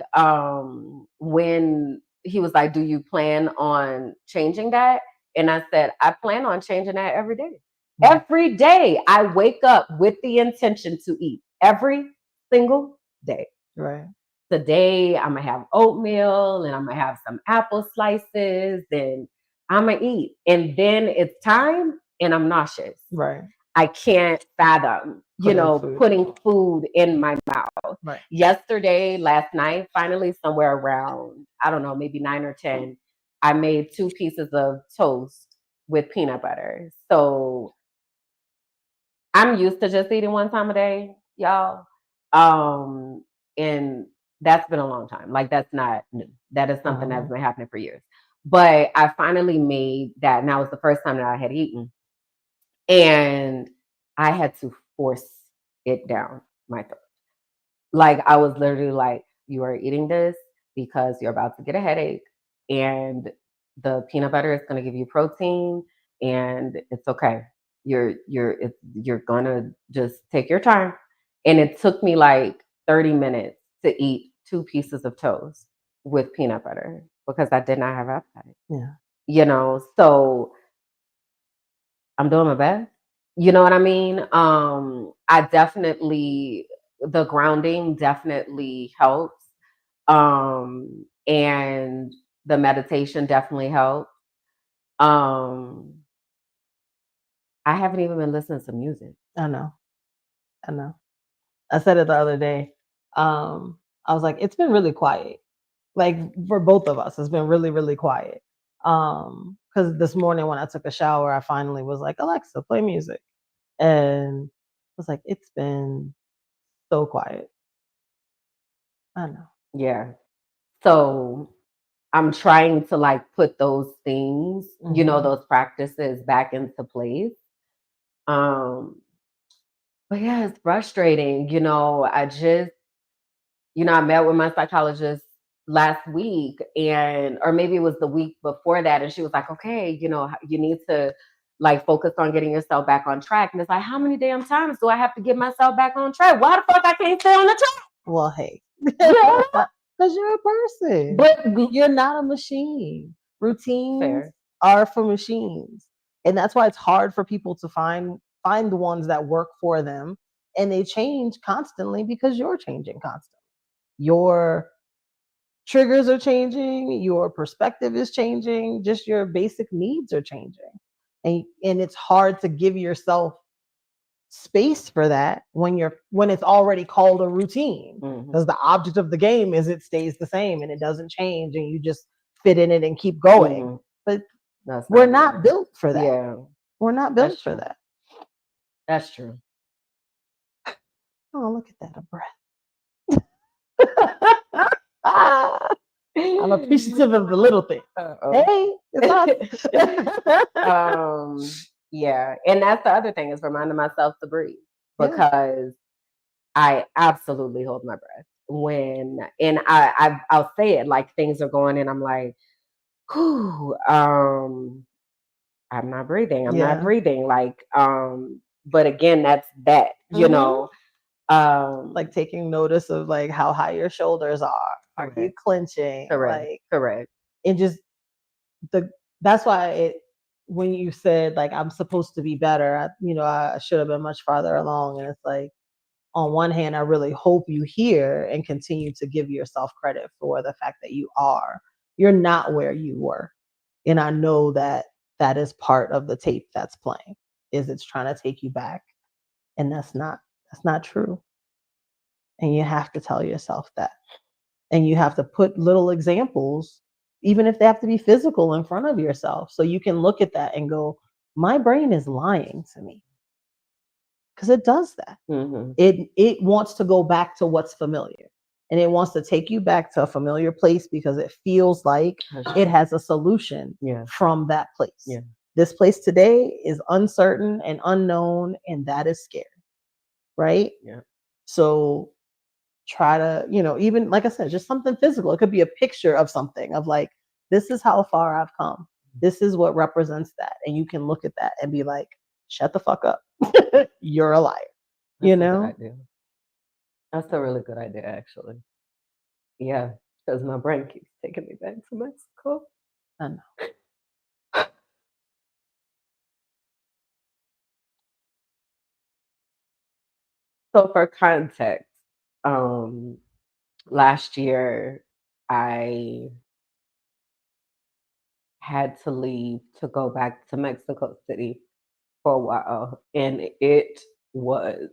do you plan on changing that? And I said, I plan on changing that every day. Mm-hmm. Every day I wake up with the intention to eat every single day. Right. Today I'm gonna have oatmeal and I'm gonna have some apple slices and I'm gonna eat. And then it's time and I'm nauseous. Right. I can't fathom, putting food in my mouth. Right. Last night, finally, somewhere around, I don't know, maybe 9 or 10, I made 2 pieces of toast with peanut butter. So I'm used to just eating one time a day, y'all. And that's been a long time. Like, that's not new. That is something that's been happening for years. But I finally made that, and that was the first time that I had eaten. And I had to force it down my throat. Like, I was literally like, you are eating this because you're about to get a headache, and the peanut butter is going to give you protein, and it's okay. You're gonna just take your time. And it took me like 30 minutes to eat 2 pieces of toast with peanut butter because I did not have appetite. Yeah. So I'm doing my best. You know what I mean? The grounding definitely helps. And the meditation definitely helps. I haven't even been listening to music. I know. I said it the other day. I was like, it's been really quiet. Like, for both of us, it's been really, really quiet. Because this morning when I took a shower, I finally was like, Alexa, play music. And I was like, it's been so quiet. I know. Yeah. So I'm trying to like put those things, those practices back into place. But yeah, it's frustrating. I met with my psychologist last week, or maybe it was the week before that. And she was like, okay, you need to like focus on getting yourself back on track. And it's like, how many damn times do I have to get myself back on track? Why the fuck I can't stay on the track? Well, hey, because you're a person, but you're not a machine. Routines are for machines. And that's why it's hard for people to find the ones that work for them. And they change constantly because you're changing constantly. Your triggers are changing, your perspective is changing, just your basic needs are changing. And it's hard to give yourself space for that when it's already called a routine, because the object of the game is it stays the same and it doesn't change and you just fit in it and keep going. But we're not built for that. Yeah. We're not built for that. That's true. Oh, look at that, a breath. I'm appreciative of the little thing. Hey, it's not. Yeah, and that's the other thing, is reminding myself to breathe, because I absolutely hold my breath and I'll say it like things are going and I'm like, whew, I'm not breathing. I'm not breathing. Like, but again, that's that, like taking notice of like how high your shoulders are. Are you clenching? Correct. And just that's why when you said like I'm supposed to be better, I should have been much farther along. And it's like, on one hand, I really hope you hear and continue to give yourself credit for the fact that you're not where you were. And I know that is part of the tape that's playing, is it's trying to take you back. And that's not true. And you have to tell yourself that. And you have to put little examples, even if they have to be physical, in front of yourself, so you can look at that and go, my brain is lying to me because it does that. Mm-hmm. It wants to go back to what's familiar, and it wants to take you back to a familiar place because it feels like it has a solution from that place. Yeah. This place today is uncertain and unknown, and that is scary, right? Yeah. So try to, even like I said, just something physical. It could be a picture of something of like, this is how far I've come. This is what represents that. And you can look at that and be like, shut the fuck up. You're a liar. That's a good idea. That's a really good idea, actually. Yeah, because my brain keeps taking me back to Mexico. I know. So for context, last year I had to leave to go back to Mexico City for a while, and it was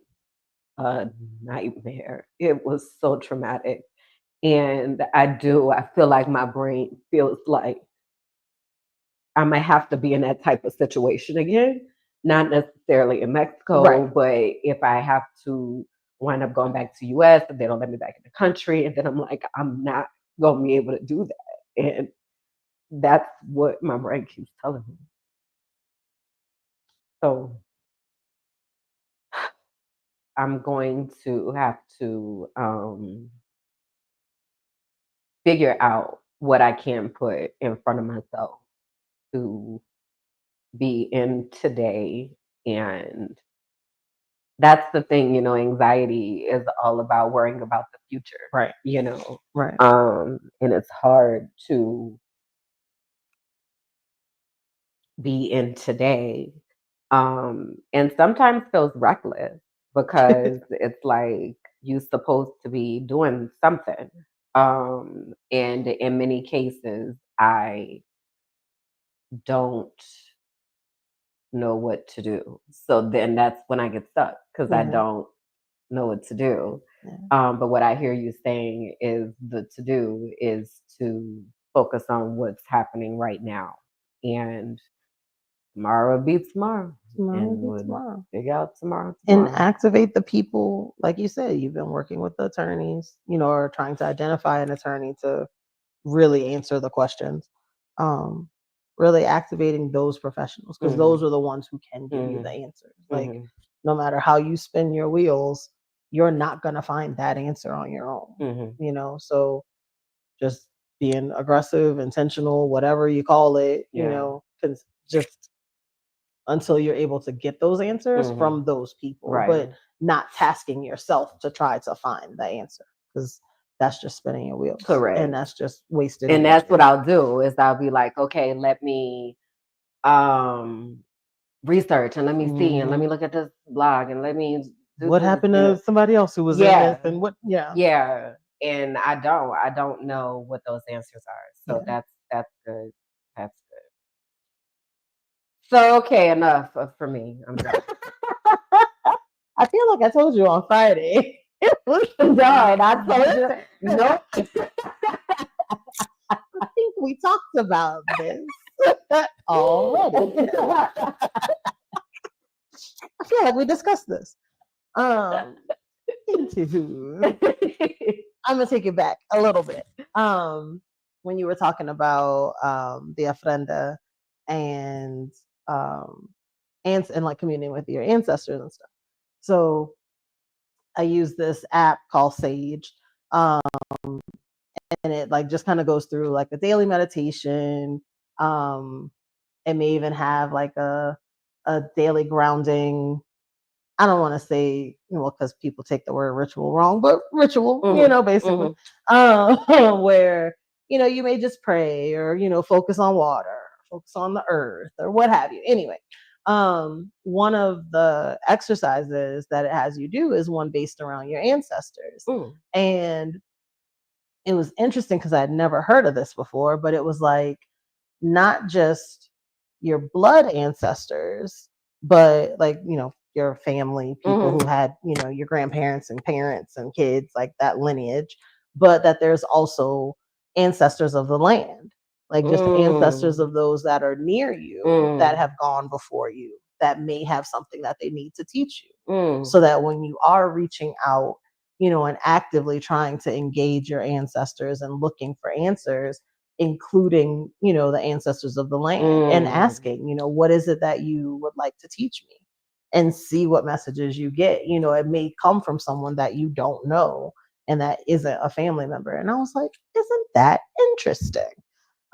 a nightmare. It was so traumatic. And I feel like my brain feels like I might have to be in that type of situation again. Not necessarily in Mexico, Right. but if I have to wind up going back to US and they don't let me back in the country, and then I'm like, I'm not gonna be able to do that. And that's what my brain keeps telling me. So I'm going to have to figure out what I can put in front of myself to be in today. And that's the thing, anxiety is all about worrying about the future. Right. Right. And it's hard to be in today. And sometimes feels reckless because it's like you're supposed to be doing something. And in many cases, I don't know what to do. So then that's when I get stuck because I don't know what to do. But what I hear you saying is the to do is to focus on what's happening right now. And tomorrow beats tomorrow. Tomorrow. Figure out tomorrow. And activate the people, like you said, you've been working with the attorneys, or trying to identify an attorney to really answer the questions. Really activating those professionals because those are the ones who can give you the answers. Like no matter how you spin your wheels, you're not gonna find that answer on your own. So just being aggressive, intentional, whatever you call it, just until you're able to get those answers from those people, but not tasking yourself to try to find the answer because that's just spinning your wheels. Correct. And that's just wasted. And that's what I'll do is I'll be like, okay, let me research and let me see and let me look at this blog and let me do what happened to somebody else who was in this and what and I don't know what those answers are. So that's good. That's good. So okay, enough for me. I'm done. I feel like I told you on Friday. It was done. I told you. No. I think we talked about this already. I feel like we discussed this. I'm gonna take it back a little bit. When you were talking about the ofrenda and like communing with your ancestors and stuff. So I use this app called Sage. And it like just kind of goes through like the daily meditation. It may even have like a daily grounding. I don't want to say, because people take the word ritual wrong, but ritual, basically, where, you may just pray or, focus on water, focus on the earth or what have you. Anyway, one of the exercises that it has you do is one based around your ancestors. And it was interesting because I had never heard of this before, but it was like not just your blood ancestors, but like, your family, people who had, your grandparents and parents and kids, like that lineage, but that there's also ancestors of the land. like just ancestors of those that are near you that have gone before you that may have something that they need to teach you, so that when you are reaching out, you know, and actively trying to engage your ancestors and looking for answers, including, you know, the ancestors of the land, and asking, you know, what is it that you would like to teach me, and see what messages you get. You know, it may come from someone that you don't know and that isn't a family member. And I was like, isn't that interesting?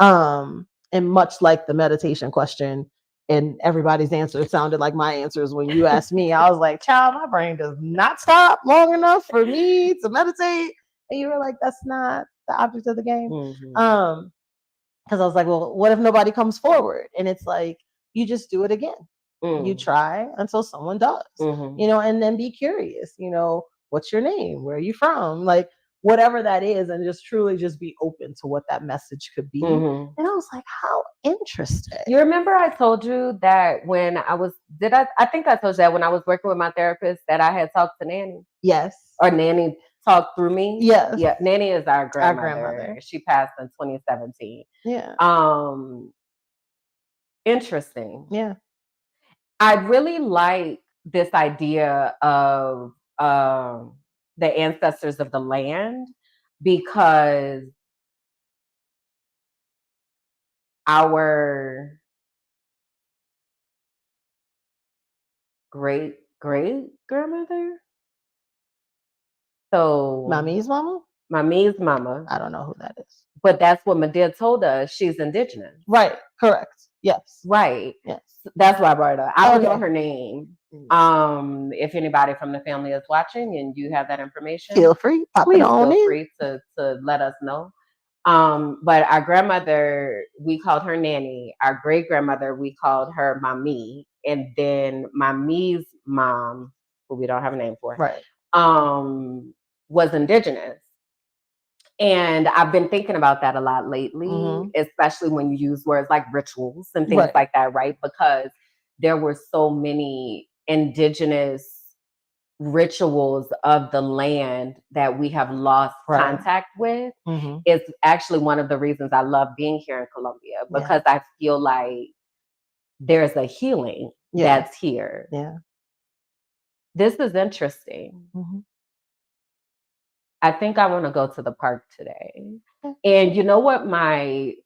And much like the meditation question, and everybody's answer sounded like my answers when you asked me. I was like, child, my brain does not stop long enough for me to meditate. And you were like, that's not the object of the game. Because I was like, well, what if nobody comes forward? And it's like, you just do it again. You try until someone does, you know, and then be curious, you know, what's your name? Where are you from? Like, whatever that is, and just truly just be open to what that message could be. And I was like, how interesting. You remember I told you that when I was, I think I told you that when I was working with my therapist that I had talked to Nanny? Yes. Or Nanny talked through me? Yes. Yeah, Nanny is our grandmother. She passed in 2017. Yeah. Interesting. Yeah. I really like this idea of the ancestors of the land, because our great grandmother, so Mommy's mama? Mommy's mama. I don't know who that is. But that's what Madea told us. She's indigenous. Right. Correct. Yes. Right. Yes. That's why I brought it up. I don't know her name. If anybody from the family is watching and you have that information, feel free. Please feel free to let us know. But our grandmother, we called her Nanny. Our great grandmother, we called her Mommy. And then Mommy's mom, who we don't have a name for, right, was indigenous. And I've been thinking about that a lot lately, especially when you use words like rituals and things like that, right? Because there were so many indigenous rituals of the land that we have lost contact with. It's actually one of the reasons I love being here in Colombia, because I feel like there's a healing that's here. Yeah. This is interesting. I think I want to go to the park today. And you know what? My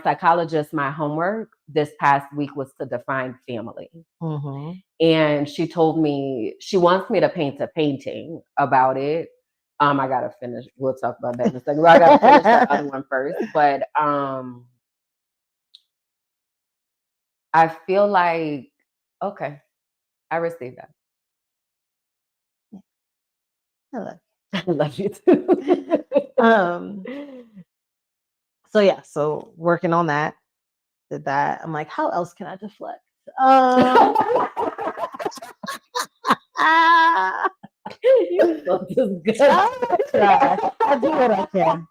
psychologist, my homework this past week was to define family. And she told me she wants me to paint a painting about it. I gotta finish. We'll talk about that in a second. I gotta finish the other one first. But I feel like, okay, I received that. I love you too. So working on that, did that. I'm like, how else can I deflect? You so good. I do what I can.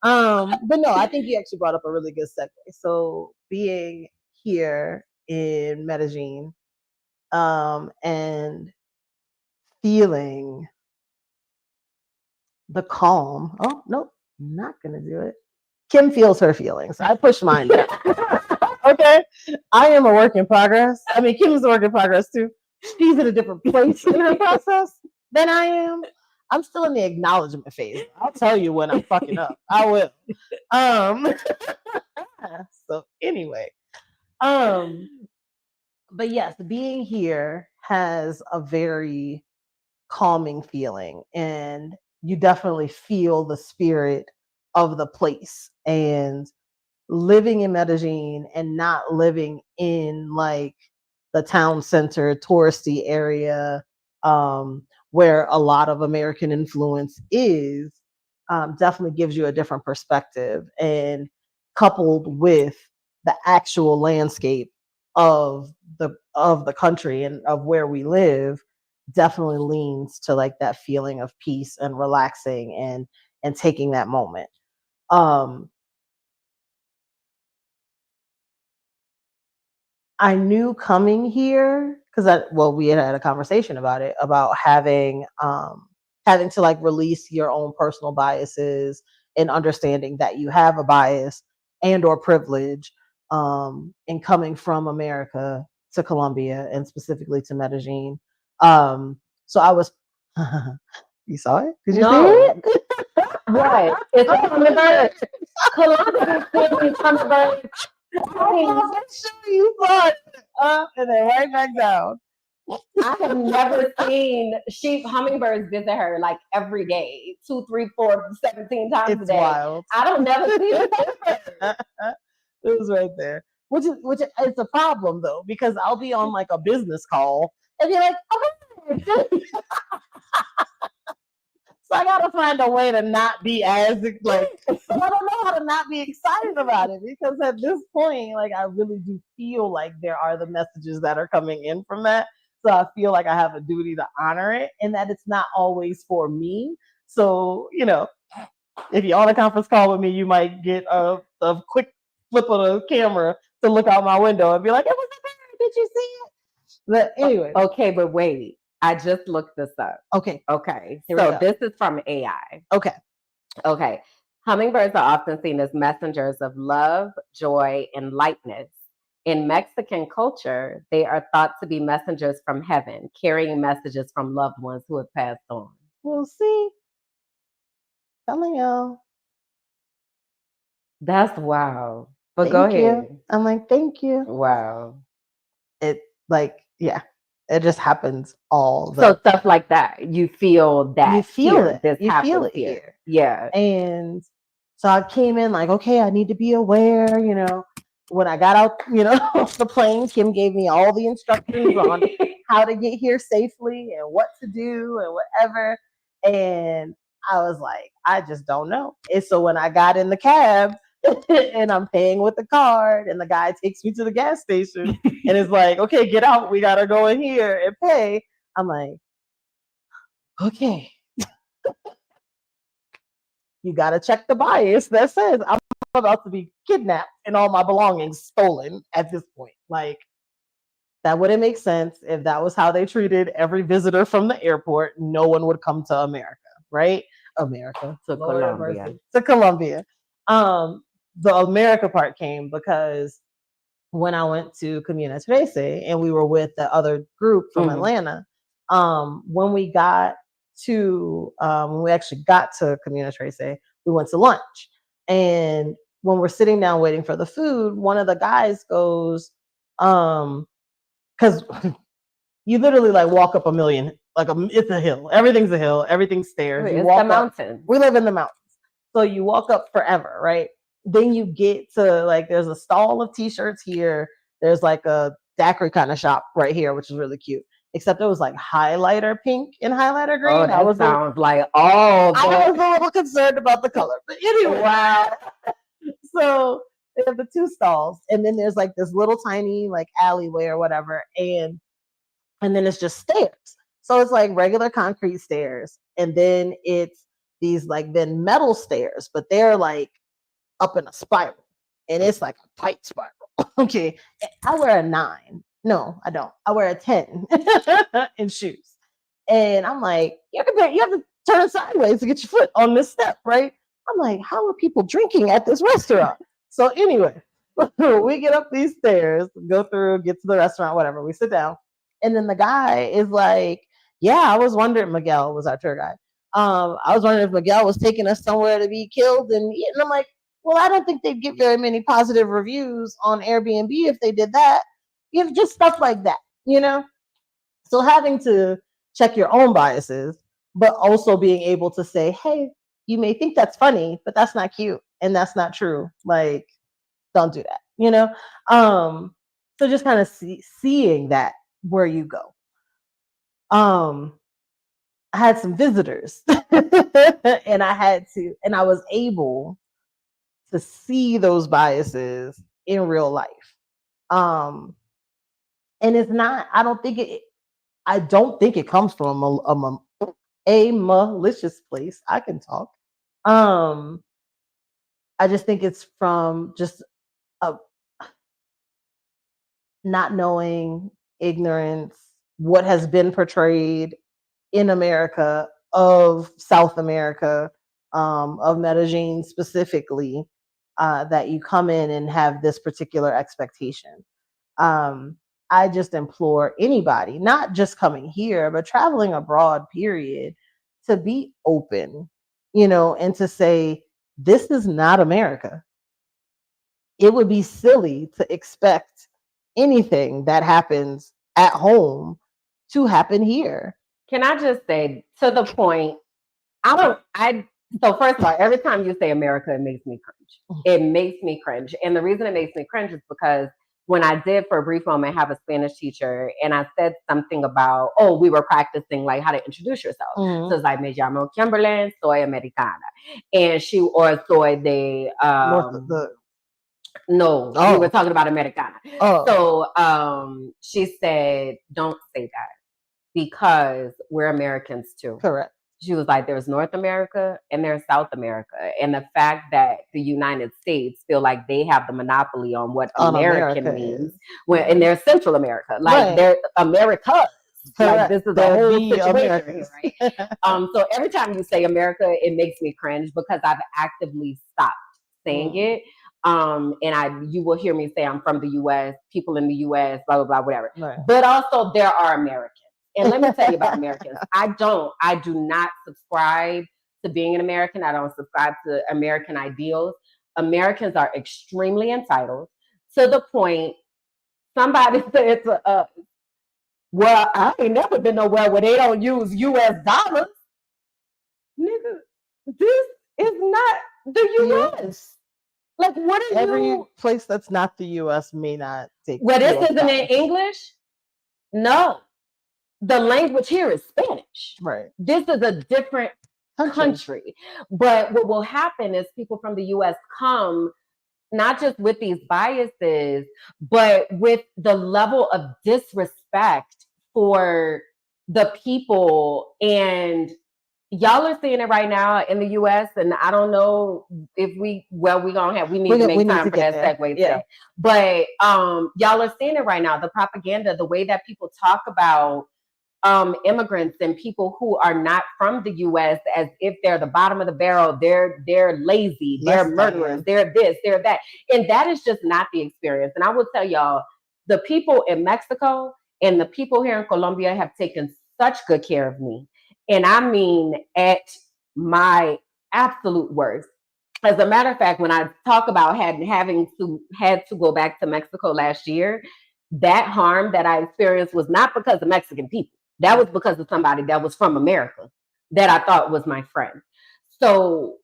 But no, I think you actually brought up a really good segue. So being here in Medellin, and feeling the calm. Oh, nope, not gonna do it. Kim feels her feelings. I push mine down. Okay. I am a work in progress. I mean, Kim is a work in progress too. She's in a different place in her process than I am. I'm still in the acknowledgement phase. I'll tell you when I'm fucking up. I will. So anyway. But yes, being here has a very calming feeling, and you definitely feel the spirit of the place. And living in Medellin and not living in like the town center touristy area, where a lot of American influence is, definitely gives you a different perspective. And coupled with the actual landscape of the country and of where we live, definitely leans to like that feeling of peace and relaxing and taking that moment. I knew coming here because we had a conversation about it, about having to like release your own personal biases and understanding that you have a bias, and or privilege in coming from America to Colombia and specifically to Medellin. So I was, you saw it? Did you see it? What? It's a hummingbird. Kalonda is sitting hummingbird. I'm sure you saw it. And then right back down. I have never seen hummingbirds visit her like every day, 2, 3, 4, 17 times It's a day. wild. I don't never see the hummingbird. It was right there. Which is it's a problem though, because I'll be on like a business call and be like, okay. So I gotta find a way to not be as like I don't know how to not be excited about it, because at this point, like I really do feel like there are the messages that are coming in from that. So I feel like I have a duty to honor it, and that it's not always for me. So, if you're on a conference call with me, you might get a quick flip of the camera to look out my window and be like, it was a bird, did you see it? But anyway. Okay, but wait. I just looked this up. Okay. So this is from AI. Okay. Hummingbirds are often seen as messengers of love, joy, and lightness. In Mexican culture, they are thought to be messengers from heaven, carrying messages from loved ones who have passed on. We'll see. Telling y'all. That's wow. But go ahead. I'm like, thank you. Wow. It it just happens all the so stuff like that. You feel that. You feel here. it. This you happens feel it here. here. Yeah. And so I came in like, okay, I need to be aware, When I got out, off the plane, Kim gave me all the instructions on how to get here safely and what to do and whatever. And I was like, I just don't know. And so when I got in the cab and I'm paying with the card and the guy takes me to the gas station and is like, okay, get out. We got to go in here and pay. I'm like, okay. You got to check the bias that says I'm about to be kidnapped and all my belongings stolen at this point. Like, that wouldn't make sense. If that was how they treated every visitor from the airport, no one would come to America, right? America. To Colombia. To Colombia. The America part came because when I went to Comuna Trece and we were with the other group from Atlanta, when we got to when we actually got to Comuna Trece, we went to lunch. And when we're sitting down waiting for the food, one of the guys goes, because you literally like walk up a million, it's a hill. Everything's a hill. Everything's stairs. It's the mountain. We live in the mountains. So you walk up forever, right? Then you get to like, there's a stall of t-shirts here. There's like a daiquiri kind of shop right here, which is really cute. Except it was like highlighter pink and highlighter green. Oh, that sounds like all. I was a little concerned about the color, but anyway. Wow. So they have the two stalls, and then there's like this little tiny like alleyway or whatever, and then it's just stairs. So it's like regular concrete stairs, and then it's these like then metal stairs, but they're like up in a spiral, and it's like a tight spiral. Okay, I wear a 9. No, I don't. I wear a 10 in shoes, and I'm like, you have to turn sideways to get your foot on this step, right? I'm like, how are people drinking at this restaurant? So anyway, we get up these stairs, go through, get to the restaurant, whatever. We sit down, and then the guy is like, yeah, I was wondering, Miguel was our tour guide. I was wondering if Miguel was taking us somewhere to be killed and eaten. I'm like, well, I don't think they'd get very many positive reviews on Airbnb if they did that. Just stuff like that, So having to check your own biases, but also being able to say, hey, you may think that's funny, but that's not cute and that's not true. Like, don't do that, So just kind of seeing that where you go. I had some visitors and I was able to see those biases in real life. And it's not, I don't think it comes from a malicious place. I can talk. I just think it's from just not knowing, ignorance, what has been portrayed in America of South America, of Medellin specifically, that you come in and have this particular expectation. I just implore anybody, not just coming here, but traveling abroad, period, to be open, and to say, this is not America. It would be silly to expect anything that happens at home to happen here. Can I just say, to the point, so first of all, every time you say America, it makes me cringe. It makes me cringe. And the reason it makes me cringe is because when I did for a brief moment have a Spanish teacher and I said something about, we were practicing like how to introduce yourself. So it's like, me llamo Kimberland, soy americana. And or soy de, no, we were talking about Americana. So she said, don't say that because we're Americans too. Correct. She was like, there's North America and there's South America. And the fact that the United States feel like they have the monopoly on what American means, and they're Central America, like they're America. Like this is a whole situation, right? So every time you say America, it makes me cringe because I've actively stopped saying it. And you will hear me say I'm from the U.S., people in the U.S., blah, blah, blah, whatever. Right. But also there are Americans. And let me tell you about Americans. I do not subscribe to being an American. I don't subscribe to American ideals. Americans are extremely entitled to the point somebody said to us, well, I ain't never been nowhere where they don't use U.S. dollars. Nigga, this is not the U.S. Like, what are Every place that's not the U.S. may not take. Well, this isn't in English? No. The language here is Spanish. Right. This is a different country. But what will happen is people from the U.S. come not just with these biases, but with the level of disrespect for the people. And y'all are seeing it right now in the U.S. And I don't know if we need to make time for that segue today. But y'all are seeing it right now. The propaganda, the way that people talk about immigrants and people who are not from the U.S. as if they're the bottom of the barrel, they're lazy, they're murderers, they're this, they're that. And that is just not the experience. And I will tell y'all, the people in Mexico and the people here in Colombia have taken such good care of me. And I mean at my absolute worst. As a matter of fact, when I talk about had to go back to Mexico last year, that harm that I experienced was not because of Mexican people. That was because of somebody that was from America that I thought was my friend. So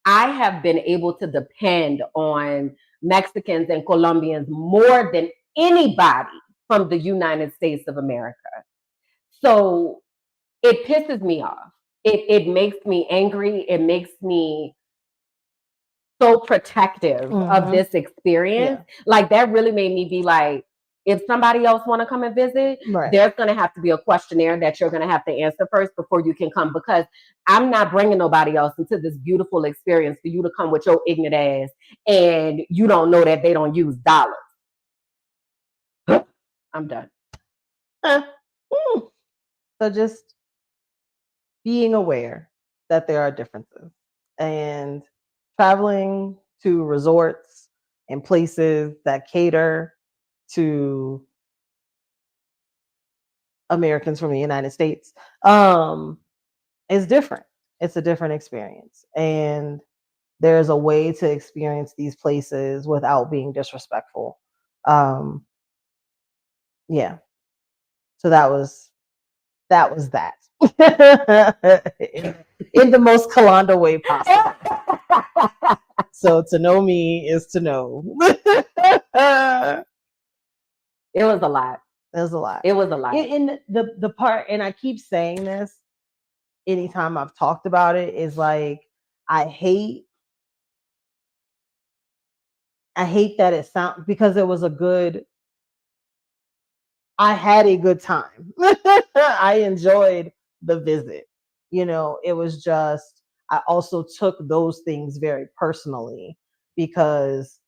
I have been able to depend on Mexicans and Colombians more than anybody from the United States of America. So it pisses me off. It makes me angry. It makes me so protective of this experience. Yeah. Like that really made me be like, if somebody else want to come and visit, there's going to have to be a questionnaire that you're going to have to answer first before you can come, because I'm not bringing nobody else into this beautiful experience for you to come with your ignorant ass and you don't know that they don't use dollars. I'm done. So just being aware that there are differences and traveling to resorts and places that cater to Americans from the United States is different. It's a different experience. And there's a way to experience these places without being disrespectful. Yeah. So that was that. in the most Kalonda way possible. So to know me is to know. It was a lot. It was a lot. It was a lot. In the part, and I keep saying this anytime I've talked about it, is like I hate that it sounds, because it was I had a good time. I enjoyed the visit. It was just, I also took those things very personally, because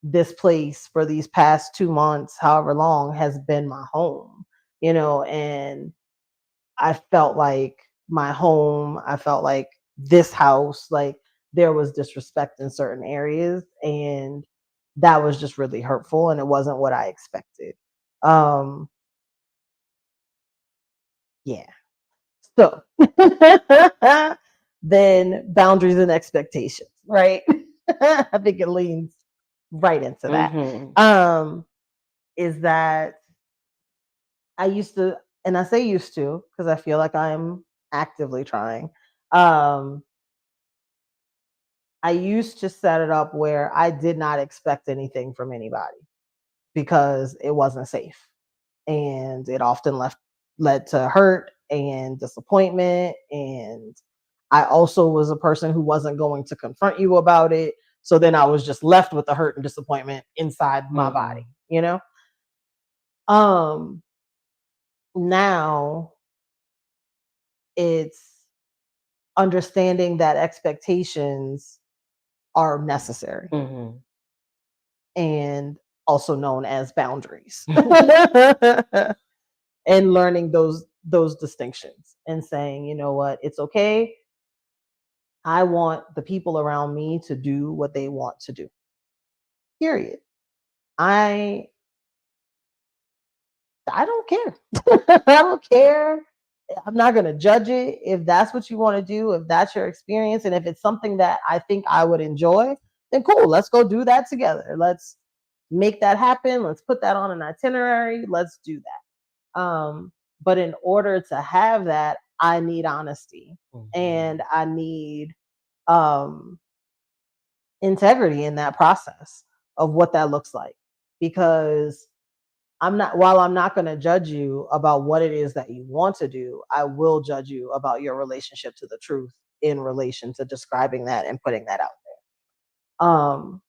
this place for these past 2 months, however long, has been my home, and I felt like my home, I felt like this house, like there was disrespect in certain areas, and that was just really hurtful, and it wasn't what I expected. Yeah. So then boundaries and expectations, right? I think it leans right into that. Is that I used to, and I say used to because I feel like I'm actively trying. I used to set it up where I did not expect anything from anybody because it wasn't safe. And it often led to hurt and disappointment. And I also was a person who wasn't going to confront you about it. So then I was just left with the hurt and disappointment inside my body, you know? Now it's understanding that expectations are necessary and also known as boundaries. And learning those distinctions and saying, you know what, it's okay. I want the people around me to do what they want to do. Period. I don't care. I don't care. I'm not going to judge it. If that's what you want to do, if that's your experience, and if it's something that I think I would enjoy, then cool. Let's go do that together. Let's make that happen. Let's put that on an itinerary. Let's do that. But in order to have that, I need honesty and I need integrity in that process of what that looks like. Because while I'm not going to judge you about what it is that you want to do, I will judge you about your relationship to the truth in relation to describing that and putting that out there.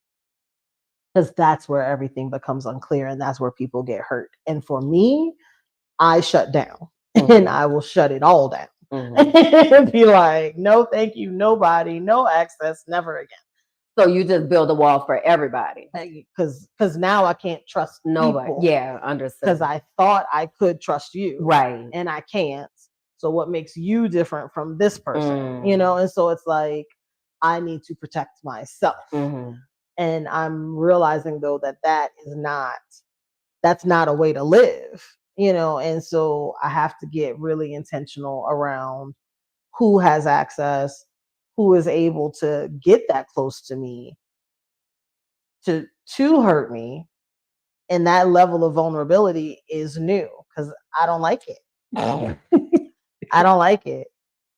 Because that's where everything becomes unclear and that's where people get hurt. And for me, I shut down and I will shut it all down and be like, no, thank you, nobody, no access, never again. So you just build a wall for everybody. Because now I can't trust nobody. People. Yeah, understood. Because I thought I could trust you. Right. And I can't. So what makes you different from this person? You know, and so it's like, I need to protect myself. And I'm realizing though that's not a way to live, you know, and so I have to get really intentional around who has access, who is able to get that close to me, to hurt me. And that level of vulnerability is new because I don't like it. I don't like it.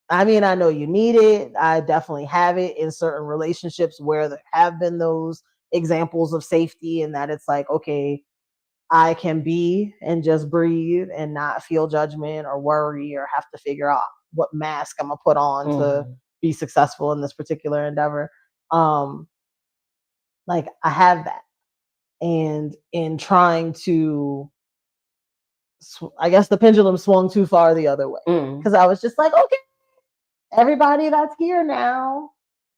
I mean, I know you need it. I definitely have it in certain relationships where there have been those examples of safety and that it's like, okay, I can be and just breathe and not feel judgment or worry or have to figure out what mask I'm gonna put on to be successful in this particular endeavor. Like I have that. And in trying to, I guess the pendulum swung too far the other way because I was just like, okay, everybody that's here now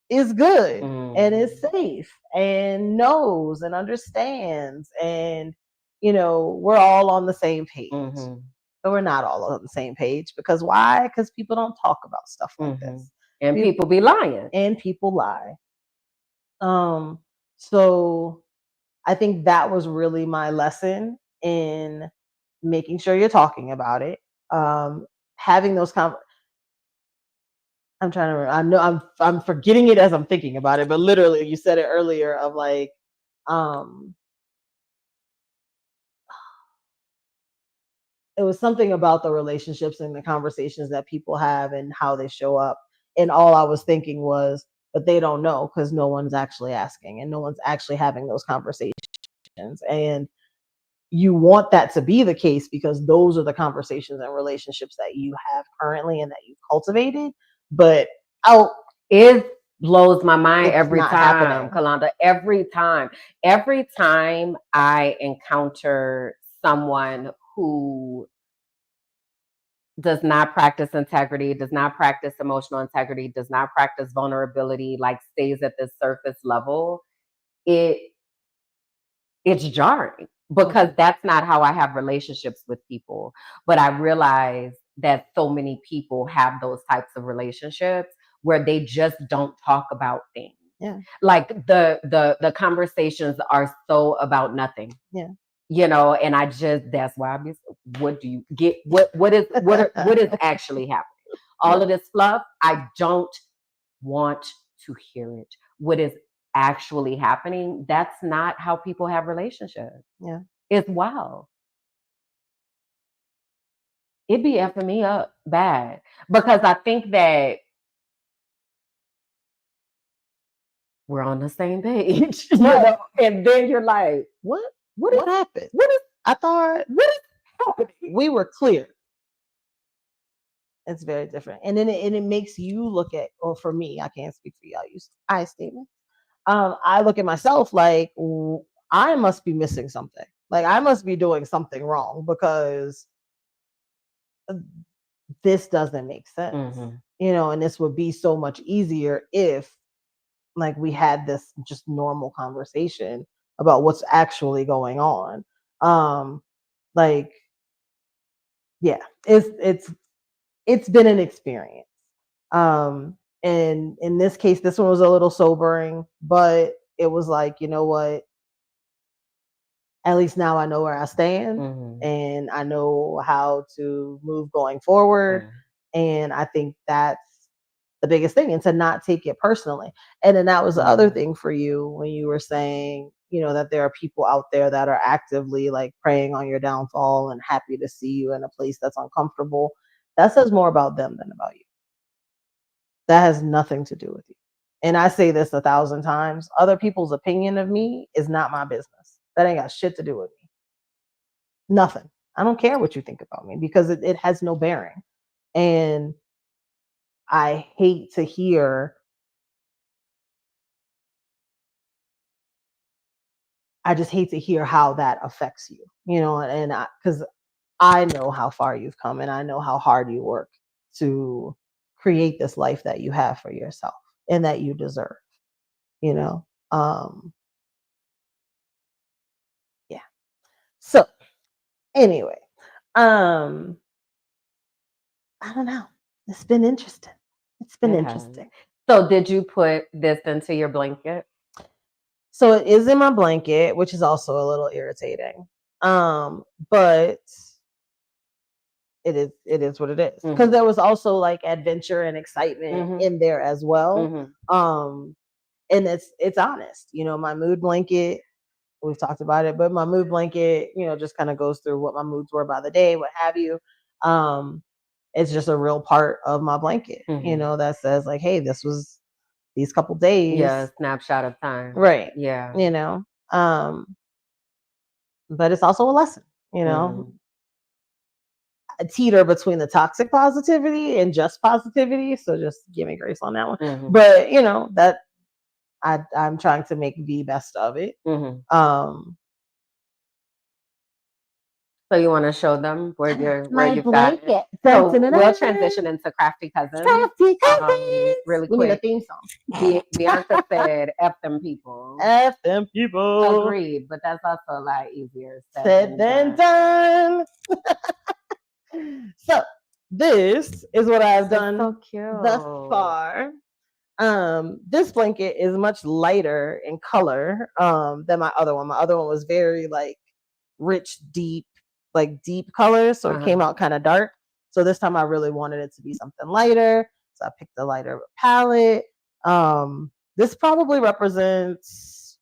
is good and is safe and knows and understands and, you know, we're all on the same page. But we're not all on the same page because why? Because people don't talk about stuff like this. And people be lying. And people lie. So I think that was really my lesson in making sure you're talking about it. Having those I'm trying to remember. I know I'm forgetting it as I'm thinking about it, but literally you said it earlier of like, it was something about the relationships and the conversations that people have and how they show up. And all I was thinking was, but they don't know because no one's actually asking and no one's actually having those conversations. And you want that to be the case because those are the conversations and relationships that you have currently and that you've cultivated. But it blows my mind every time, Kalonda. Every time I encounter someone who does not practice integrity, does not practice emotional integrity, does not practice vulnerability, like stays at this surface level, it's jarring because that's not how I have relationships with people. But I realize that so many people have those types of relationships where they just don't talk about things. Yeah. Like the conversations are so about nothing. Yeah. And that's why what do you get? What is actually happening? All of this fluff, I don't want to hear it. What is actually happening? That's not how people have relationships. Yeah. It's wild. It'd be effing me up bad because I think that we're on the same page, and then you're like, what happened? I thought What is happening? we were clear. It's very different, and then it makes you look at, or for me, I can't speak for you. I use I statements. I look at myself like I must be missing something. Like I must be doing something wrong because this doesn't make sense. And this would be so much easier if like we had this just normal conversation about what's actually going on. Like, yeah, it's been an experience. And in this case, this one was a little sobering, but it was like, you know what? At least now I know where I stand and I know how to move going forward. And I think that's the biggest thing, and to not take it personally. And then that was the other thing for you when you were saying, that there are people out there that are actively like preying on your downfall and happy to see you in a place that's uncomfortable. That says more about them than about you. That has nothing to do with you. And I say this 1,000 times. Other people's opinion of me is not my business. That ain't got shit to do with me. Nothing. I don't care what you think about me because it has no bearing. And I hate to hear I just hate to hear how that affects you, and because I know how far you've come and I know how hard you work to create this life that you have for yourself and that you deserve, yeah. So anyway, I don't know. It's been interesting. So did you put this into your blanket? So it is in my blanket, which is also a little irritating. But it is what it is. Because there was also like adventure and excitement in there as well. And it's honest. My mood blanket, we've talked about it, but my mood blanket, just kind of goes through what my moods were by the day, what have you. It's just a real part of my blanket, that says like, hey, this was these couple days. Yeah, snapshot of time. Right. Yeah. But it's also a lesson, a teeter between the toxic positivity and just positivity. So just give me grace on that one. But that I'm trying to make the best of it. So you want to show them where you've blanket. got it? So we'll transition into Krafty Kousins. Really quick. We need a theme song. Bianca said, F them people. F them people. Agreed, but that's also a lot easier said than done. So this is what I've done thus far. This blanket is much lighter in color than my other one. My other one was very like rich, deep colors, so it came out kind of dark. So this time I really wanted it to be something lighter, so I picked a lighter palette. This probably represents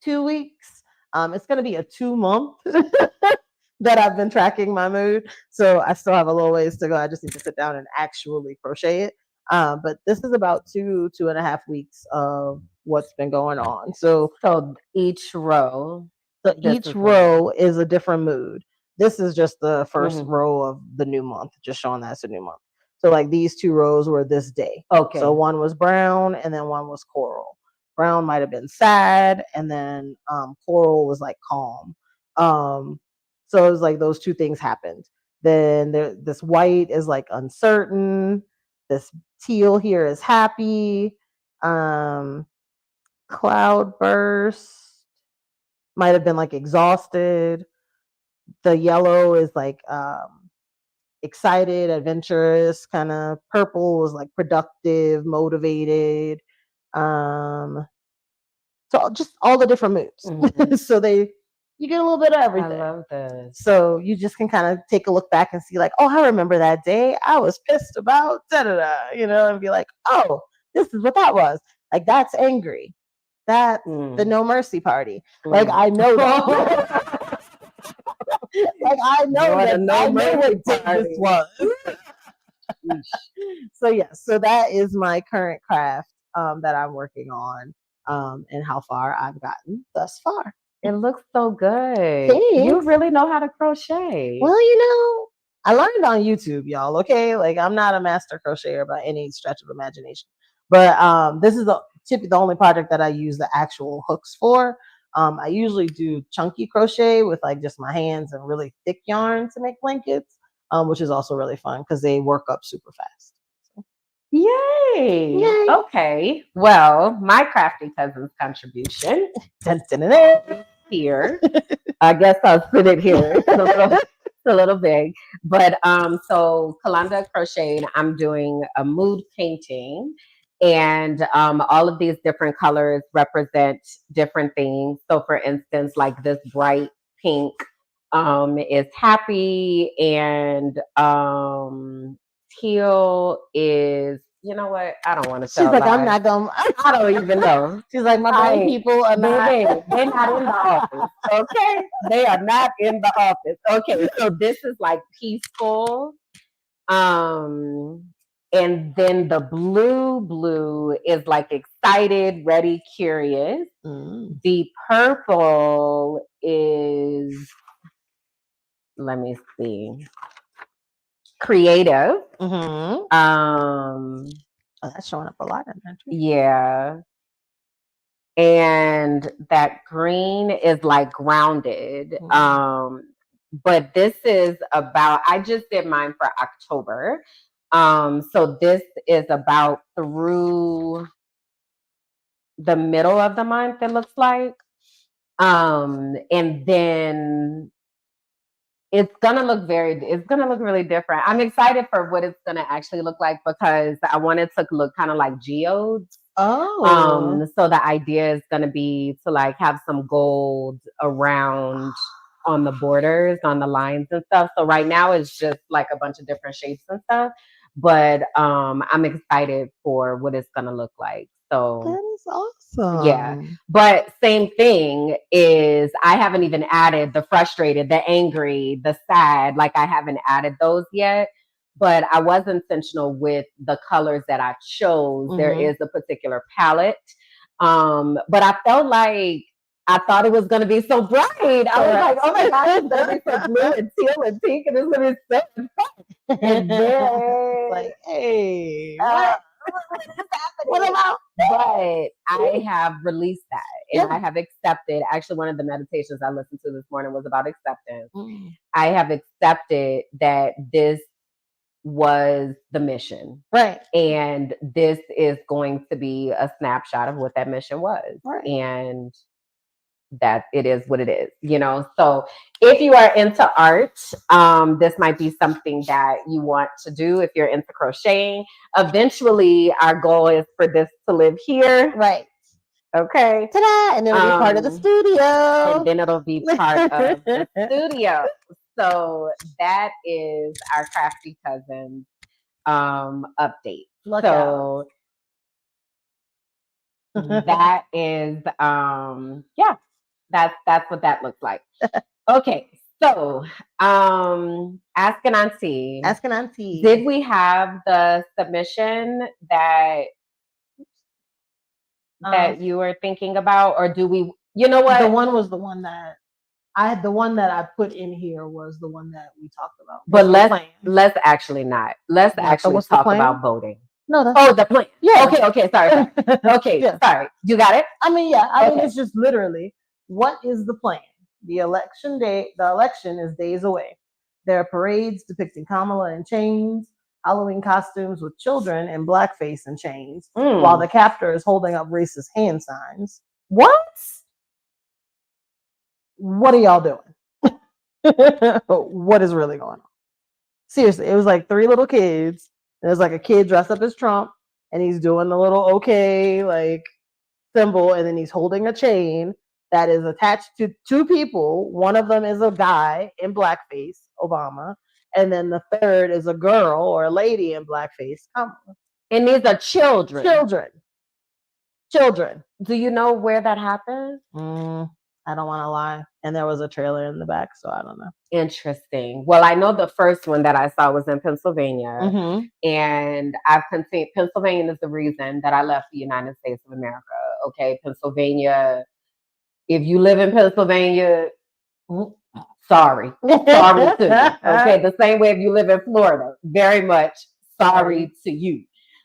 2 weeks. It's going to be a 2-month that I've been tracking my mood, so I still have a little ways to go. I just need to sit down and actually crochet it. But this is about 2.5 weeks of what's been going on. So each row. So each row is a different mood. This is just the first row of the new month, just showing that's a new month. So like these 2 rows were this day. Okay. So one was brown and then one was coral. Brown might have been sad, and then coral was like calm. So it was like those 2 things happened. Then this white is like uncertain. This teal here is happy. Cloudburst might have been like exhausted. The yellow is like excited, adventurous, kind of purple was like productive, motivated. So just all the different moods. Mhm. So you get a little bit of I everything. love this. So you just can kind of take a look back and see like, oh, I remember that day I was pissed about da da da, and be like, oh, this is what that was. Like that's angry. That's the no mercy party. Like I know that. Like I know What a that no I know mercy what day this was. So yes, so that is my current craft that I'm working on, and how far I've gotten thus far. It looks so good. You Thanks. really know how to crochet. Well, I learned on YouTube, y'all. Okay, like I'm not a master crocheter by any stretch of imagination, but this is the only project that I use the actual hooks for. I usually do chunky crochet with like just my hands and really thick yarn to make blankets, which is also really fun because they work up super fast. Yay. Yay. Okay. Well, my Krafty Kousins contribution Dun, dun, dun, dun. here. I guess I'll put it here. It's a little big. But so Kalonda crocheted, I'm doing a mood painting. And all of these different colors represent different things. So for instance, like this bright pink is happy, and teal is, you know what? I don't want to She's tell like, lies. I'm not gonna. I don't even know. She's like, my brain people are not. They're not in the office. Okay, they are not in the office. Okay, so this is like peaceful. And then the blue is like excited, ready, curious. The purple is, let me see, creative. Oh, that's showing up a lot in that. Yeah. And that green is like grounded. But this is about, I just did mine for October. So this is about through the middle of the month, it looks like. And then it's gonna look really different. I'm excited for what it's gonna actually look like because I want it to look kind of like geodes. Oh. So the idea is gonna be to like have some gold around on the borders, on the lines and stuff. So right now it's just like a bunch of different shapes and stuff. But I'm excited for what it's gonna look like. So that is awesome. Yeah. But same thing is I haven't even added the frustrated, the angry, the sad. Like I haven't added those yet. But I was intentional with the colors that I chose. There is a particular palette. But I felt like I thought it was going to be so bright. I was like, oh my God, it's going to be so blue and teal and pink, and it's going to be so fun. And then, like, hey, what about? But I have released that, and I have accepted. Actually, one of the meditations I listened to this morning was about acceptance. I have accepted that this was the mission. Right. And this is going to be a snapshot of what that mission was. Right. And that it is what it is, So if you are into art, this might be something that you want to do. If you're into crocheting, eventually our goal is for this to live here. Right. Okay. Ta-da! And it'll be part of the studio. And then it'll be part of the studio. So that is our Krafty Kousins update. Look out. That is that's what that looks like. Okay, so ask an auntie. Ask an auntie. Did we have the submission that you were thinking about, or do we? You know what? The one was the one that I put in here was the one that we talked about. But let's actually not. Let's actually talk about voting. No, that's the plan. Yeah. Okay. Sorry. Okay. Yeah. Sorry. You got it? I mean, yeah. I mean, it's just literally, what is the plan? The election is days away. There are parades depicting Kamala in chains, Halloween costumes with children in blackface and chains, while the captor is holding up racist hand signs. What are y'all doing? What is really going on? Seriously, it was like 3 little kids. There's like a kid dressed up as Trump, and he's doing the little okay like symbol, and then he's holding a chain that is attached to 2 people. One of them is a guy in blackface, Obama, and then the third is a girl or a lady in blackface, Kamala. And these are children. Children. Do you know where that happened? I don't want to lie. And there was a trailer in the back, so I don't know. Interesting. Well, I know the first one that I saw was in Pennsylvania, and I've continued. Pennsylvania is the reason that I left the United States of America. Okay, Pennsylvania. If you live in Pennsylvania, sorry too. Okay, the same way if you live in Florida, very much sorry to you.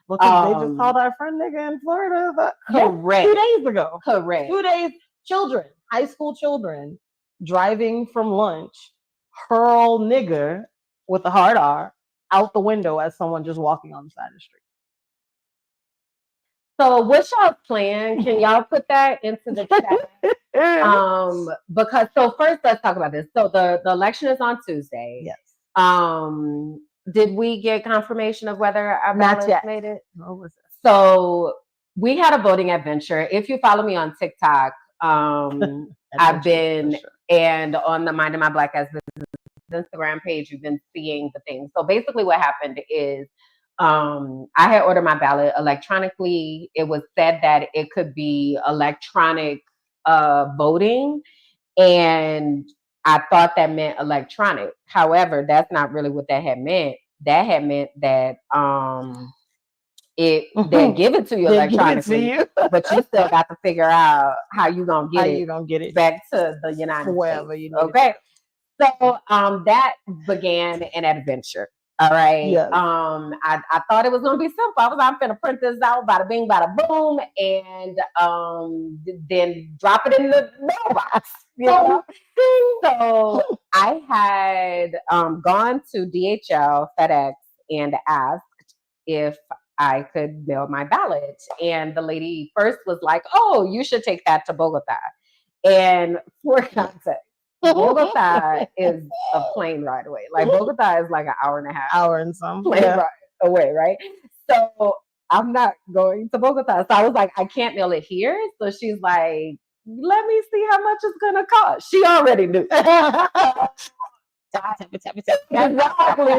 Because they just called our friend nigga in Florida. Correct. 2 days ago. Correct. 2 days. Children, high school children, driving from lunch, hurl nigger with a hard R out the window as someone just walking on the side of the street. So what's y'all's plan? Can y'all put that into the chat? Because first let's talk about this. So the election is on Tuesday. Yes. Did we get confirmation of whether our ballots made it? What was it? So we had a voting adventure. If you follow me on TikTok, I've been and on the Minding My Black Ass Business Instagram page, you've been seeing the things. So basically what happened is I had ordered my ballot electronically. It was said that it could be electronic voting, and I thought that meant electronic. However, that's not really what that had meant. That had meant that they give it to you electronically, but you still got to figure out how you gonna get it back to the United States. You need okay. So that began an adventure. All right. Yes. I thought it was gonna be simple. I'm gonna print this out, bada bing, bada boom, and then drop it in the mailbox. You know? So I had gone to DHL, FedEx, and asked if I could mail my ballot. And the lady first was like, "Oh, you should take that to Bogota." And for context, Bogota is a plane ride away. Like Bogota is like an hour and a half. Hour and some plane ride away, right? So I'm not going to Bogota. So I was like, I can't mail it here. So she's like, let me see how much it's gonna cost. She already knew. Exactly.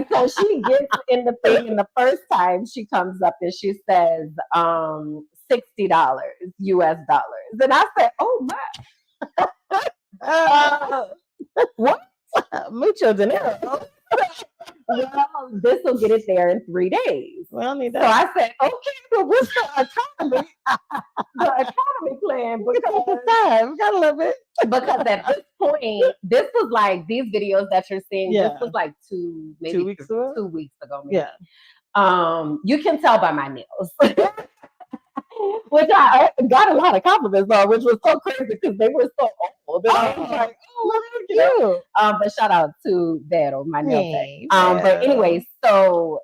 So she gets in the thing, and the first time she comes up and she says $60 US dollars. And I said, oh my. What? Mucho dinero. Well, this will get it there in 3 days. Well, need that. So I said, okay, but what's the economy? The economy plan? Because we got a little bit. Because at this point, this was like these videos that you're seeing. This was like 2 weeks ago. 2 weeks ago. Maybe. Yeah. You can tell by my nails. Which I got a lot of compliments on, which was so crazy because they were so old. And I was like, oh, look at you. But shout out to Vero, my nail tech. But anyway, so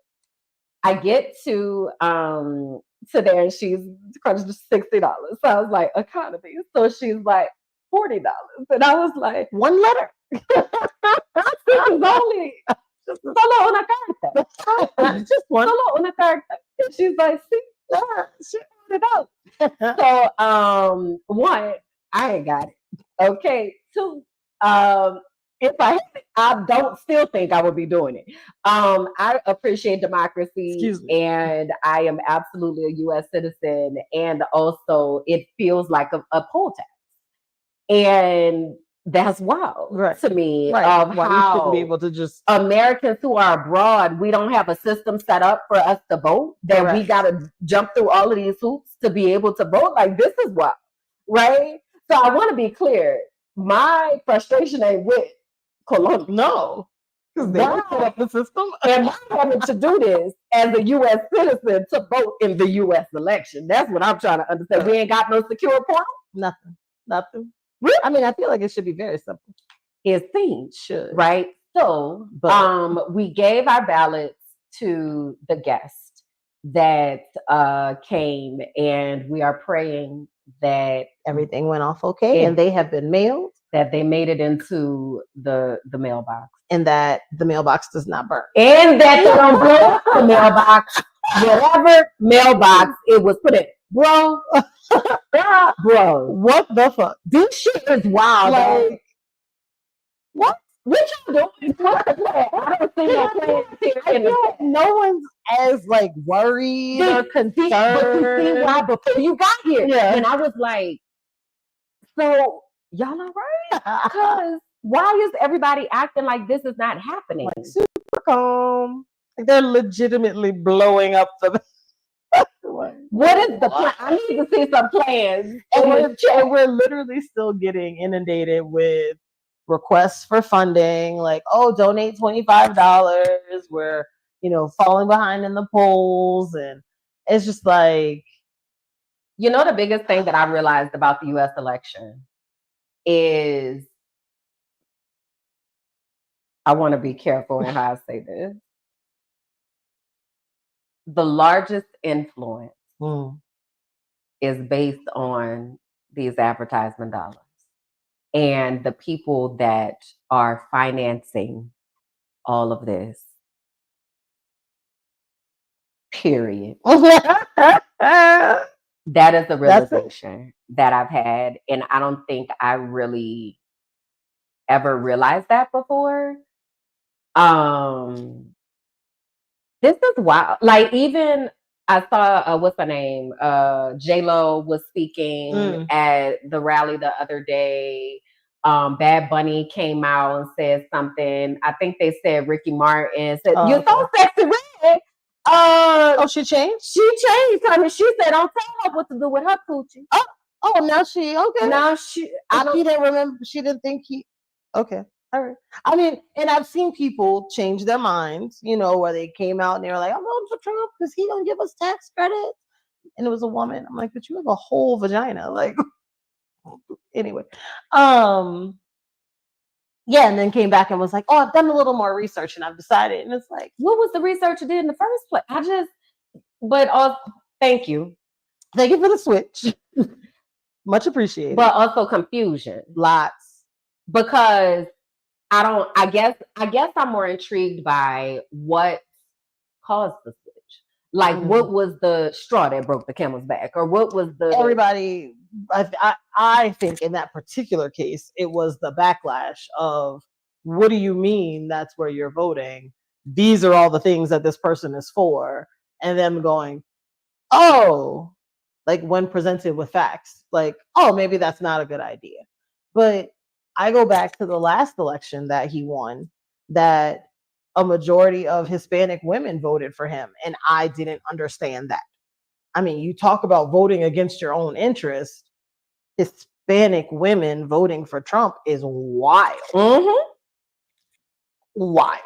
I get to there and she's crunching $60. So I was like, economy. So she's like, $40. And I was like, one letter. This is only solo una carta. Just one. Solo una carta. And she's like, see, it out. So one, I ain't got it. Okay. Two, if I don't still think I would be doing it. I appreciate democracy, and I am absolutely a U.S. citizen, and also it feels like a poll tax, and that's wild to me. Of why how you shouldn't be able to just Americans who are abroad, we don't have a system set up for us to vote. That we got to jump through all of these hoops to be able to vote. Like this is wild, right? So I want to be clear. My frustration ain't with Kalonda. No, because they set up the system, and I'm having to do this as a U.S. citizen to vote in the U.S. election. That's what I'm trying to understand. We ain't got no secure portal. Nothing. Really? I mean, I feel like it should be very simple. It seems right. So, we gave our ballots to the guest that came, and we are praying that everything went off okay, and they have been mailed. that they made it into the mailbox. And that the mailbox does not burn. And that they don't blow up the mailbox. Whatever mailbox it was put in. Bro. Bro. What the fuck? This shit is wild. Like, what? What y'all doing? What's the plan? I don't see no plans here. No one's as like worried or concerned. But you see why before you got here. Yeah. And I was like, so y'all all right? Because why is everybody acting like this is not happening? Like, super calm. Like they're legitimately blowing up the. What is the plan? I need to see some plans. And we're literally still getting inundated with requests for funding, like, oh, donate $25. We're, falling behind in the polls. And it's just like, the biggest thing that I realized about the US election is, I want to be careful in how I say this. The largest influence is based on these advertisement dollars and the people that are financing all of this. Period. That is the realization that I've had. And I don't think I really ever realized that before. This is wild. Like, even I saw what's her name? J-Lo was speaking at the rally the other day. Bad Bunny came out and said something. I think they said Ricky Martin said, "You're so sexy, red." She changed? She changed. I mean, she said, "Don't tell her what to do with her coochie." Oh, now she okay. Now she didn't remember. She didn't think he. Okay. All right. I mean, and I've seen people change their minds, where they came out and they were like, I'm voting for Trump because he don't give us tax credit. And it was a woman. I'm like, but you have a whole vagina. Like, anyway. Yeah, and then came back and was like, oh, I've done a little more research and I've decided. And it's like, what was the research you did in the first place? Thank you. Thank you for the switch. Much appreciated. But also confusion. Lots. Because I guess I'm more intrigued by what caused the switch. Like, what was the straw that broke the camel's back? Or what was the... Everybody, I think in that particular case, it was the backlash of, what do you mean that's where you're voting? These are all the things that this person is for. And them going, oh, like when presented with facts, like, oh, maybe that's not a good idea. But I go back to the last election that he won, that a majority of Hispanic women voted for him. And I didn't understand that. I mean, you talk about voting against your own interest. Hispanic women voting for Trump is wild. Wild.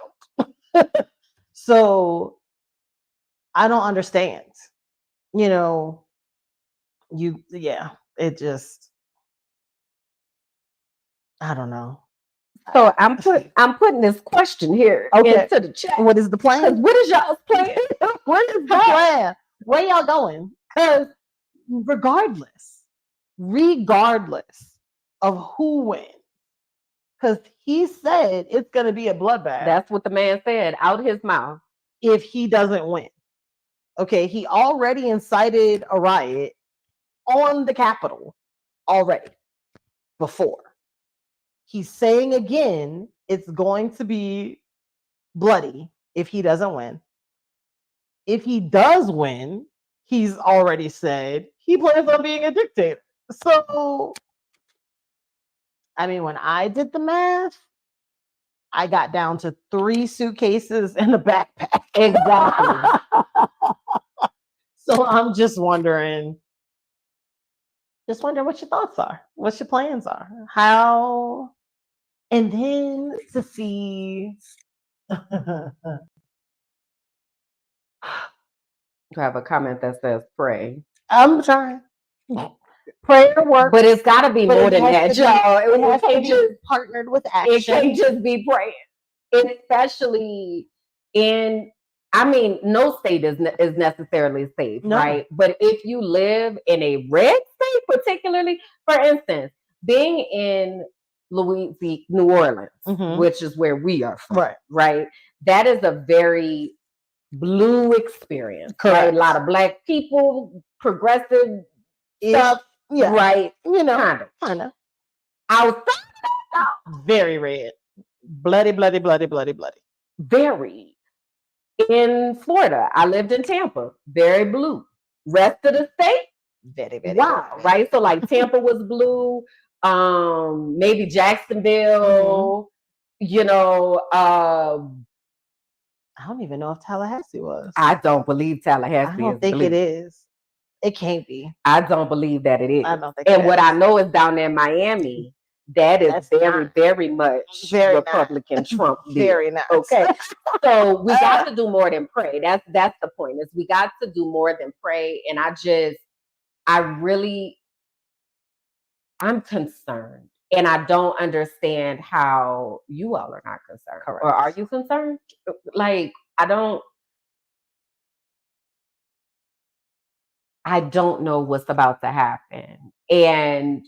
So I don't understand. It just, I don't know. So I'm putting this question here into the chat. What is the plan? What is y'all's plan? What is the plan? Where y'all going? Because regardless of who wins, because he said it's going to be a bloodbath. That's what the man said out his mouth. If he doesn't win. Okay, he already incited a riot on the Capitol already before. He's saying again, it's going to be bloody if he doesn't win. If he does win, he's already said he plans on being a dictator. So, I mean, when I did the math, I got down to 3 suitcases and a backpack. Exactly. So I'm just wondering what your thoughts are, what your plans are, how, and then to see. You have a comment that says pray. I'm trying. Prayer work, but it's got to be more than that, y'all. It has to be partnered with action. It can't just be praying, especially in. I mean, no state is necessarily safe, right? But if you live in a red state, particularly, for instance, being in New Orleans, which is where we are from, right? That is a very blue experience. Correct. Right? A lot of black people, progressive stuff, right? You know, kind of. Outside, very red, bloody. Very. In Florida, I lived in Tampa, very blue. Rest of the state, very wow, red. Right? So like Tampa was blue, maybe Jacksonville, you know, I don't even know if Tallahassee was. I don't believe Tallahassee. I don't think it is. It can't be. I don't believe that it is. I don't think. And what I know is down there in Miami, that is very much Republican Trump deal. Very nice. Okay. So we got to do more than pray. That's the point. Is we got to do more than pray. And I'm concerned. And I don't understand how you all are not concerned. Correct. Or are you concerned? Like, I don't know what's about to happen. And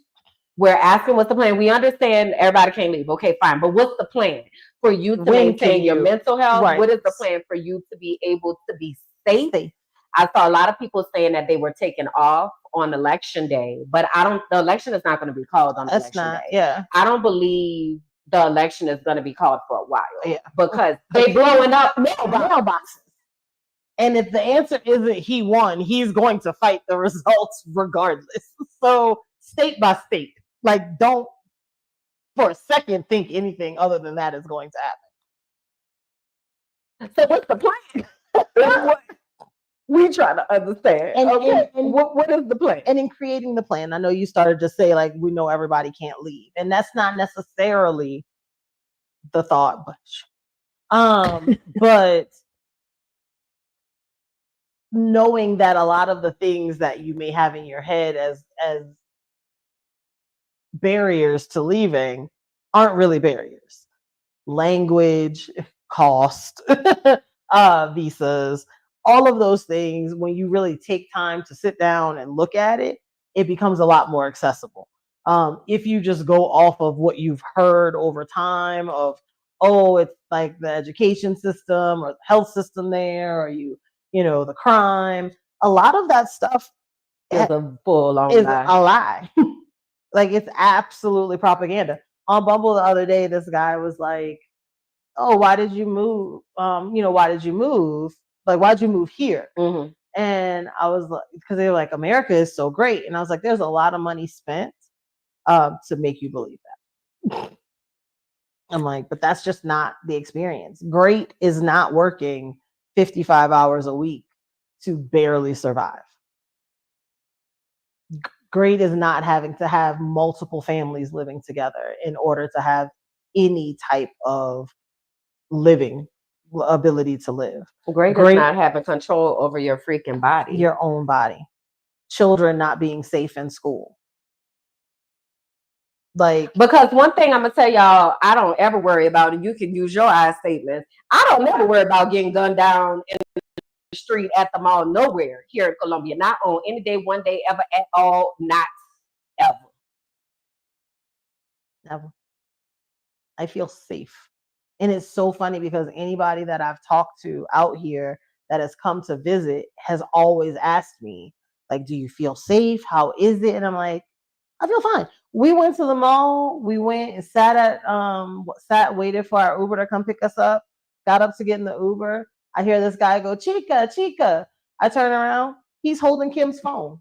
we're asking what's the plan. We understand everybody can't leave. Okay, fine. But what's the plan for you to maintain your mental health? Right. What is the plan for you to be able to be safe? I saw a lot of people saying that they were taken off on election day, but the election is not going to be called on election day. Yeah. I don't believe the election is going to be called for a while. Yeah. Because they're blowing up mailboxes. And if the answer isn't he won, he's going to fight the results regardless. So state by state, like don't for a second think anything other than that is going to happen. So what's the plan? We try to understand. And what is the plan? And in creating the plan, I know you started to say like we know everybody can't leave, and that's not necessarily the thought, but knowing that a lot of the things that you may have in your head as barriers to leaving aren't really barriers. Language, cost, visas, all of those things, when you really take time to sit down and look at it, it becomes a lot more accessible. If you just go off of what you've heard over time of, oh, it's like the education system or the health system there, or you know, the crime, a lot of that stuff is a full-on lie. A lie. Like it's absolutely propaganda. On Bumble the other day, this guy was like, oh, why did you move? Why did you move? Like, why'd you move here? Mm-hmm. And I was like, because they were like, America is so great. And I was like, there's a lot of money spent to make you believe that. I'm like, but that's just not the experience. Great is not working 55 hours a week to barely survive. Great is not having to have multiple families living together in order to have any type of living ability to live. Great is not having control over your freaking body. Your own body. Children not being safe in school. Like, because one thing I'm gonna tell y'all, I don't ever worry about, and you can use your eye statements. I don't never worry about getting gunned down in the street, at the mall, nowhere here in Columbia. Not on any day, one day, ever, at all, not ever. Never. I feel safe. And it's so funny because anybody that I've talked to out here that has come to visit has always asked me, like, do you feel safe? How is it? And I'm like, I feel fine. We went to the mall. We went and waited for our Uber to come pick us up. Got up to get in the Uber. I hear this guy go, Chica, Chica. I turn around. He's holding Kim's phone.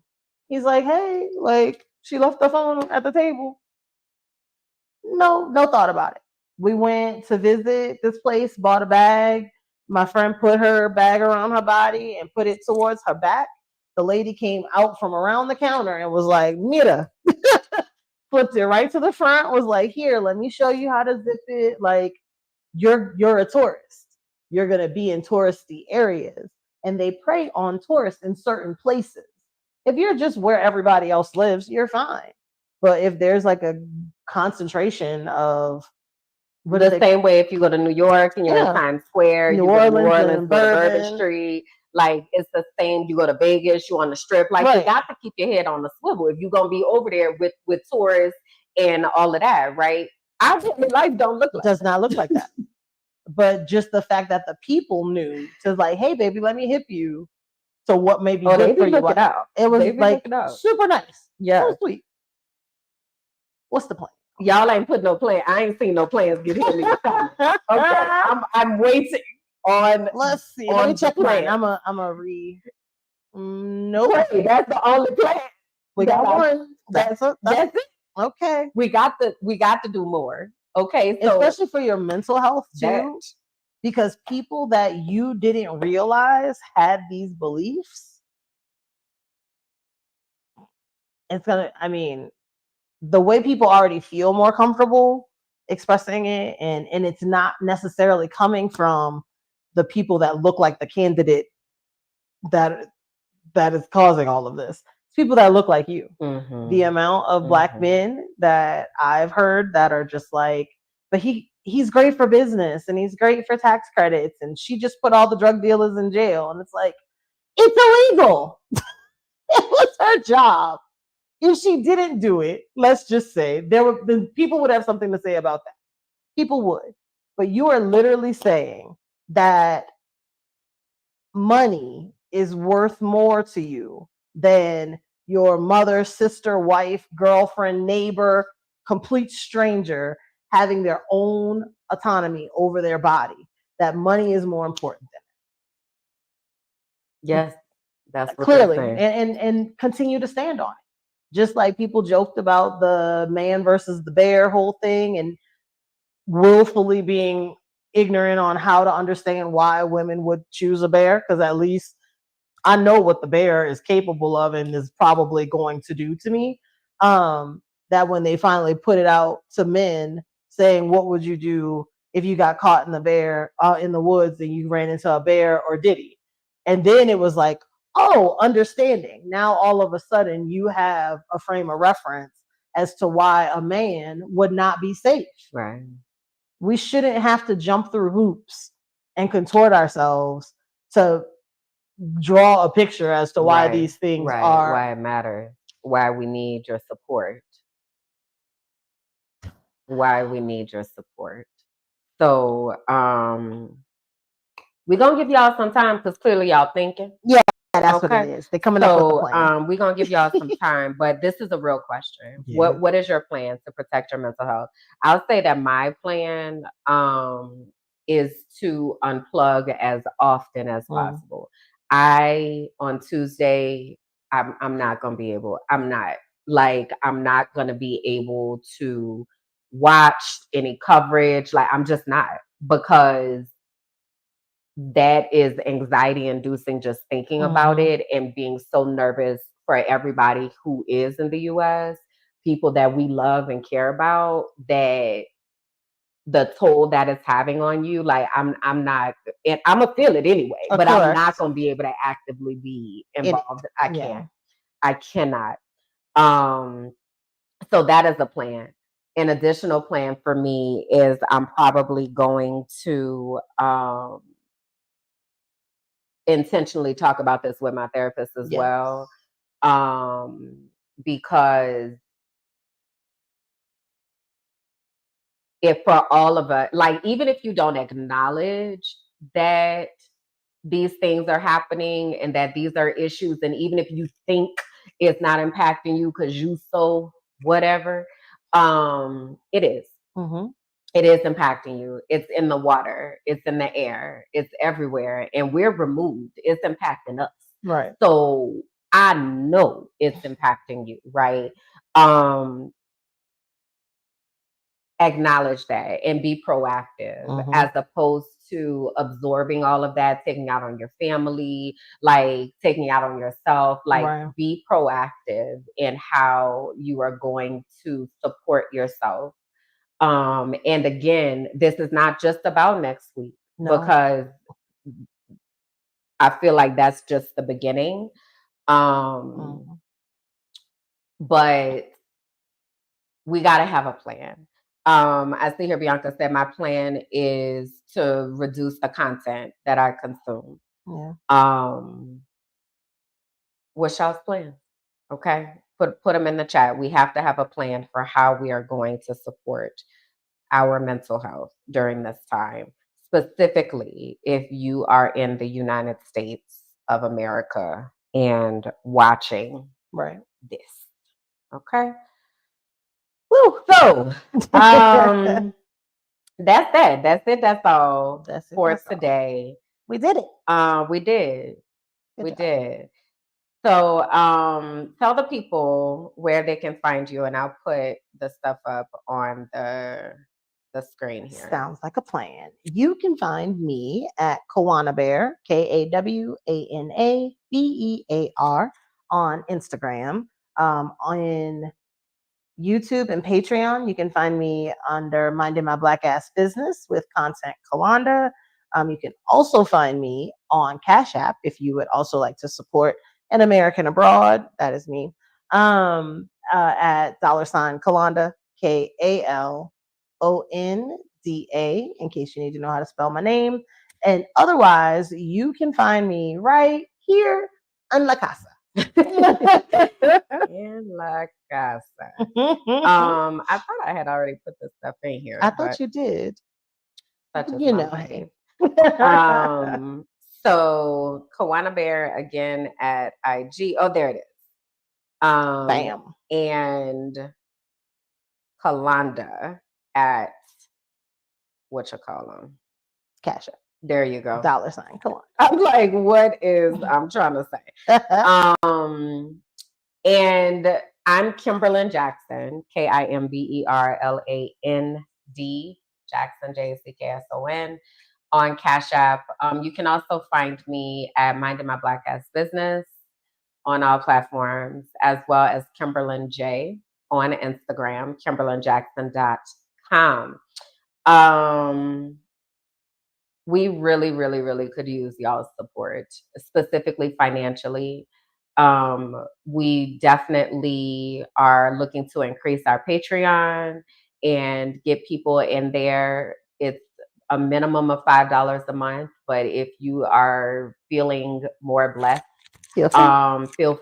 He's like, hey, like, she left the phone at the table. No thought about it. We went to visit this place, bought a bag. My friend put her bag around her body and put it towards her back. The lady came out from around the counter and was like, Mira. Flipped it right to the front, was like, here, let me show you how to zip it. Like, you're a tourist. You're going to be in touristy areas. And they prey on tourists in certain places. If you're just where everybody else lives, you're fine. But if there's like a concentration of... the same way if you go to New York and you're in Times Square, New Orleans, Bourbon Street, like it's the same. You go to Vegas, you on the Strip, like you got to keep your head on the swivel if you're gonna be over there with tourists and all of that, right? Our family life don't look like does not look like that. But just the fact that the people knew to like, hey, baby, let me hip you. So what may be they good be for you? looking out. It was They be like looking out. super nice. Yeah. So sweet. What's the plan? Y'all ain't put no plan. I ain't seen no plans get hit me. Okay. I'm waiting on. Let's see. On Let me check the mine. plan. I'm a read. Nope. Play. That's the only plan. We got one. That's it. Okay. We got to do more. Okay. So especially for your mental health too. Because people that you didn't realize had these beliefs, it's gonna, I mean, the way people already feel more comfortable expressing it, and it's not necessarily coming from the people that look like the candidate that is causing all of this. It's people that look like you. Mm-hmm. The amount of Black men that I've heard that are just like, but he's great for business and he's great for tax credits, and she just put all the drug dealers in jail, and it's like, it's illegal. It was her job. If she didn't do it, let's just say people would have something to say about that. People would. But you are literally saying that money is worth more to you than your mother, sister, wife, girlfriend, neighbor, complete stranger having their own autonomy over their body. That money is more important than yes, that's what clearly, and continue to stand on it. Just like people joked about the man versus the bear whole thing, and willfully being ignorant on how to understand why women would choose a bear, because at least I know what the bear is capable of and is probably going to do to me. That when they finally put it out to men saying, what would you do if you got caught in the woods and you ran into a bear, or did he? And then it was like, oh, understanding. Now all of a sudden you have a frame of reference as to why a man would not be safe. Right. We shouldn't have to jump through hoops and contort ourselves to draw a picture as to why these things are, why it matters, why we need your support, So we're gonna give y'all some time because clearly y'all thinking. Yeah, that's what it is. They're coming up with a plan. We're gonna give y'all some time, but this is a real question. Yeah. What is your plan to protect your mental health? I'll say that my plan is to unplug as often as possible. On Tuesday, I'm not gonna be able. I'm not gonna be able to watch any coverage. Like, I'm just not, because that is anxiety inducing just thinking about it, and being so nervous for everybody who is in the US, people that we love and care about, that the toll that it's having on you. Like, I'm not, and I'm gonna feel it anyway, but correct. I'm not gonna be able to actively be involved. I cannot. So that is a plan. An additional plan for me is I'm probably going to intentionally talk about this with my therapist as well. Because if for all of us, like, even if you don't acknowledge that these things are happening and that these are issues, and even if you think it's not impacting you because you so whatever, it is. It is impacting you. It's in the water. It's in the air. It's everywhere. And we're removed. It's impacting us. Right. So I know it's impacting you, right? Acknowledge that and be proactive, as opposed to absorbing all of that, taking out on your family, like taking out on yourself. Like, be proactive in how you are going to support yourself. And again, this is not just about next week, because I feel like that's just the beginning. But we got to have a plan. I see here Bianca said, my plan is to reduce the content that I consume. What's y'all's plan? Okay. Put them in the chat. We have to have a plan for how we are going to support our mental health during this time, specifically if you are in the United States of America and watching Right. this. Okay. Woo. So, that's that. That's it. That's all That's it. for That's all. today. We did it. We did. Good We job. did. So, tell the people where they can find you, and I'll put the stuff up on the screen here. Sounds like a plan. You can find me at Kawana Bear, KAWANABEAR, on Instagram. On YouTube and Patreon, you can find me under Minding My Black Ass Business with Content Kalonda. You can also find me on Cash App if you would also like to support an American abroad. That is me. At $ Kalonda, KALONDA, in case you need to know how to spell my name. And otherwise, you can find me right here in La Casa. In La Casa. I thought I had already put this stuff in here. I thought you did. You know, hey. So Kawana Bear again at IG. Oh, there it is. Bam. And Kalonda at what you call them? Cash App. There you go. $ Come on. I'm like, what is I'm trying to say? And I'm KimberlandJackson, KimberlandJackson, Jackson, JACKSON, on Cash App. You can also find me at Minding My Black Ass Business on all platforms, as well as Kimberland J on Instagram, KimberlandJackson.com. We really, really, really could use y'all's support, specifically financially. We definitely are looking to increase our Patreon and get people in there. It's a minimum of $5 a month, but if you are feeling more blessed, feel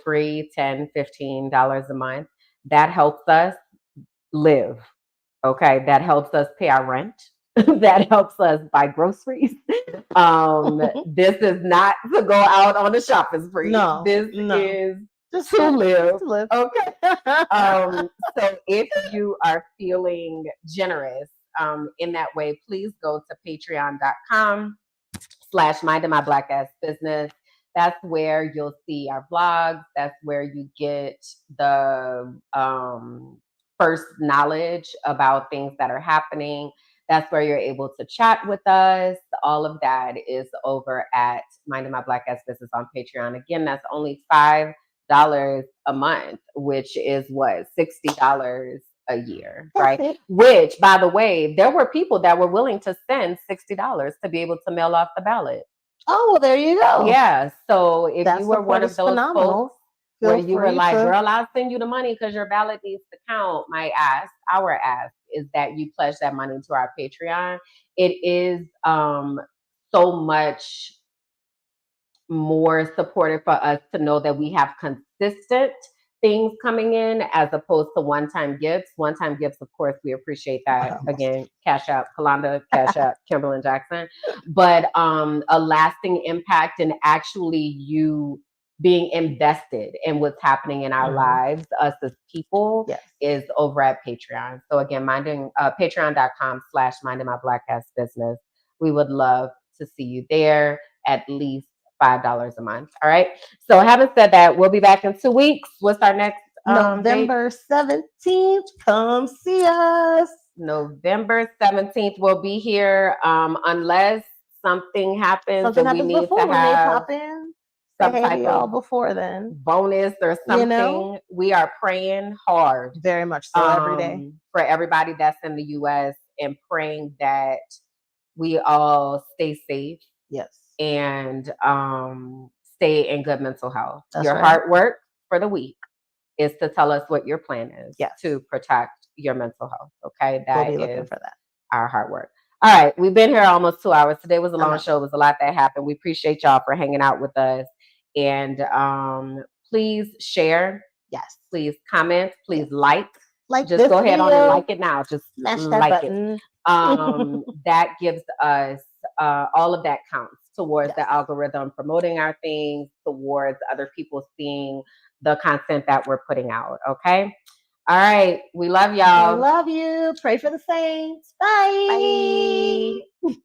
free, $10, $15 a month. That helps us live. Okay, that helps us pay our rent. That helps us buy groceries. This is not to go out on a shopping spree. No, this is just to live. Okay. So if you are feeling generous in that way, please go to patreon.com/minding my black ass business. That's where you'll see our vlogs. That's where you get the first knowledge about things that are happening. That's where you're able to chat with us. All of that is over at Minding My Black Ass Business on Patreon. Again, that's only $5 a month, which is what, $60 a year, right? Which, by the way, there were people that were willing to spend $60 to be able to mail off the ballot. Oh, well, there you go. Yeah. So if you were one of those folks where you were like, girl, I'll send you the money because your ballot needs to count, our ask is that you pledge that money to our Patreon. It is so much more supportive for us to know that we have consistent things coming in as opposed to one-time gifts. One-time gifts, of course, we appreciate that. Again, Cash App, Kalonda, Cash App, KimberlandJackson. But a lasting impact and actually you being invested in what's happening in our lives, us as people, is over at Patreon. So again, patreon.com/minding my black ass business. We would love to see you there, at least $5 a month. All right. So having said that, we'll be back in 2 weeks. What's our next November 17th? Come see us. November 17th. We'll be here unless something happens that we need to have some type of before then bonus or something. You know? We are praying hard. Very much so every day. For everybody that's in the US and praying that we all stay safe. Yes. And stay in good mental health. That's your right. hard work for the week is to tell us what your plan is to protect your mental health. Okay. That we'll be is looking for that. Our hard work. All right. We've been here almost 2 hours. Today was a long show. It was a lot that happened. We appreciate y'all for hanging out with us. And please share. Yes. Please comment. Please like. Like just go ahead on and like it now. Just smash that like button. it. that gives us all of that counts towards the algorithm promoting our things, towards other people seeing the content that we're putting out. Okay. All right. We love y'all. I love you. Pray for the saints. Bye. Bye.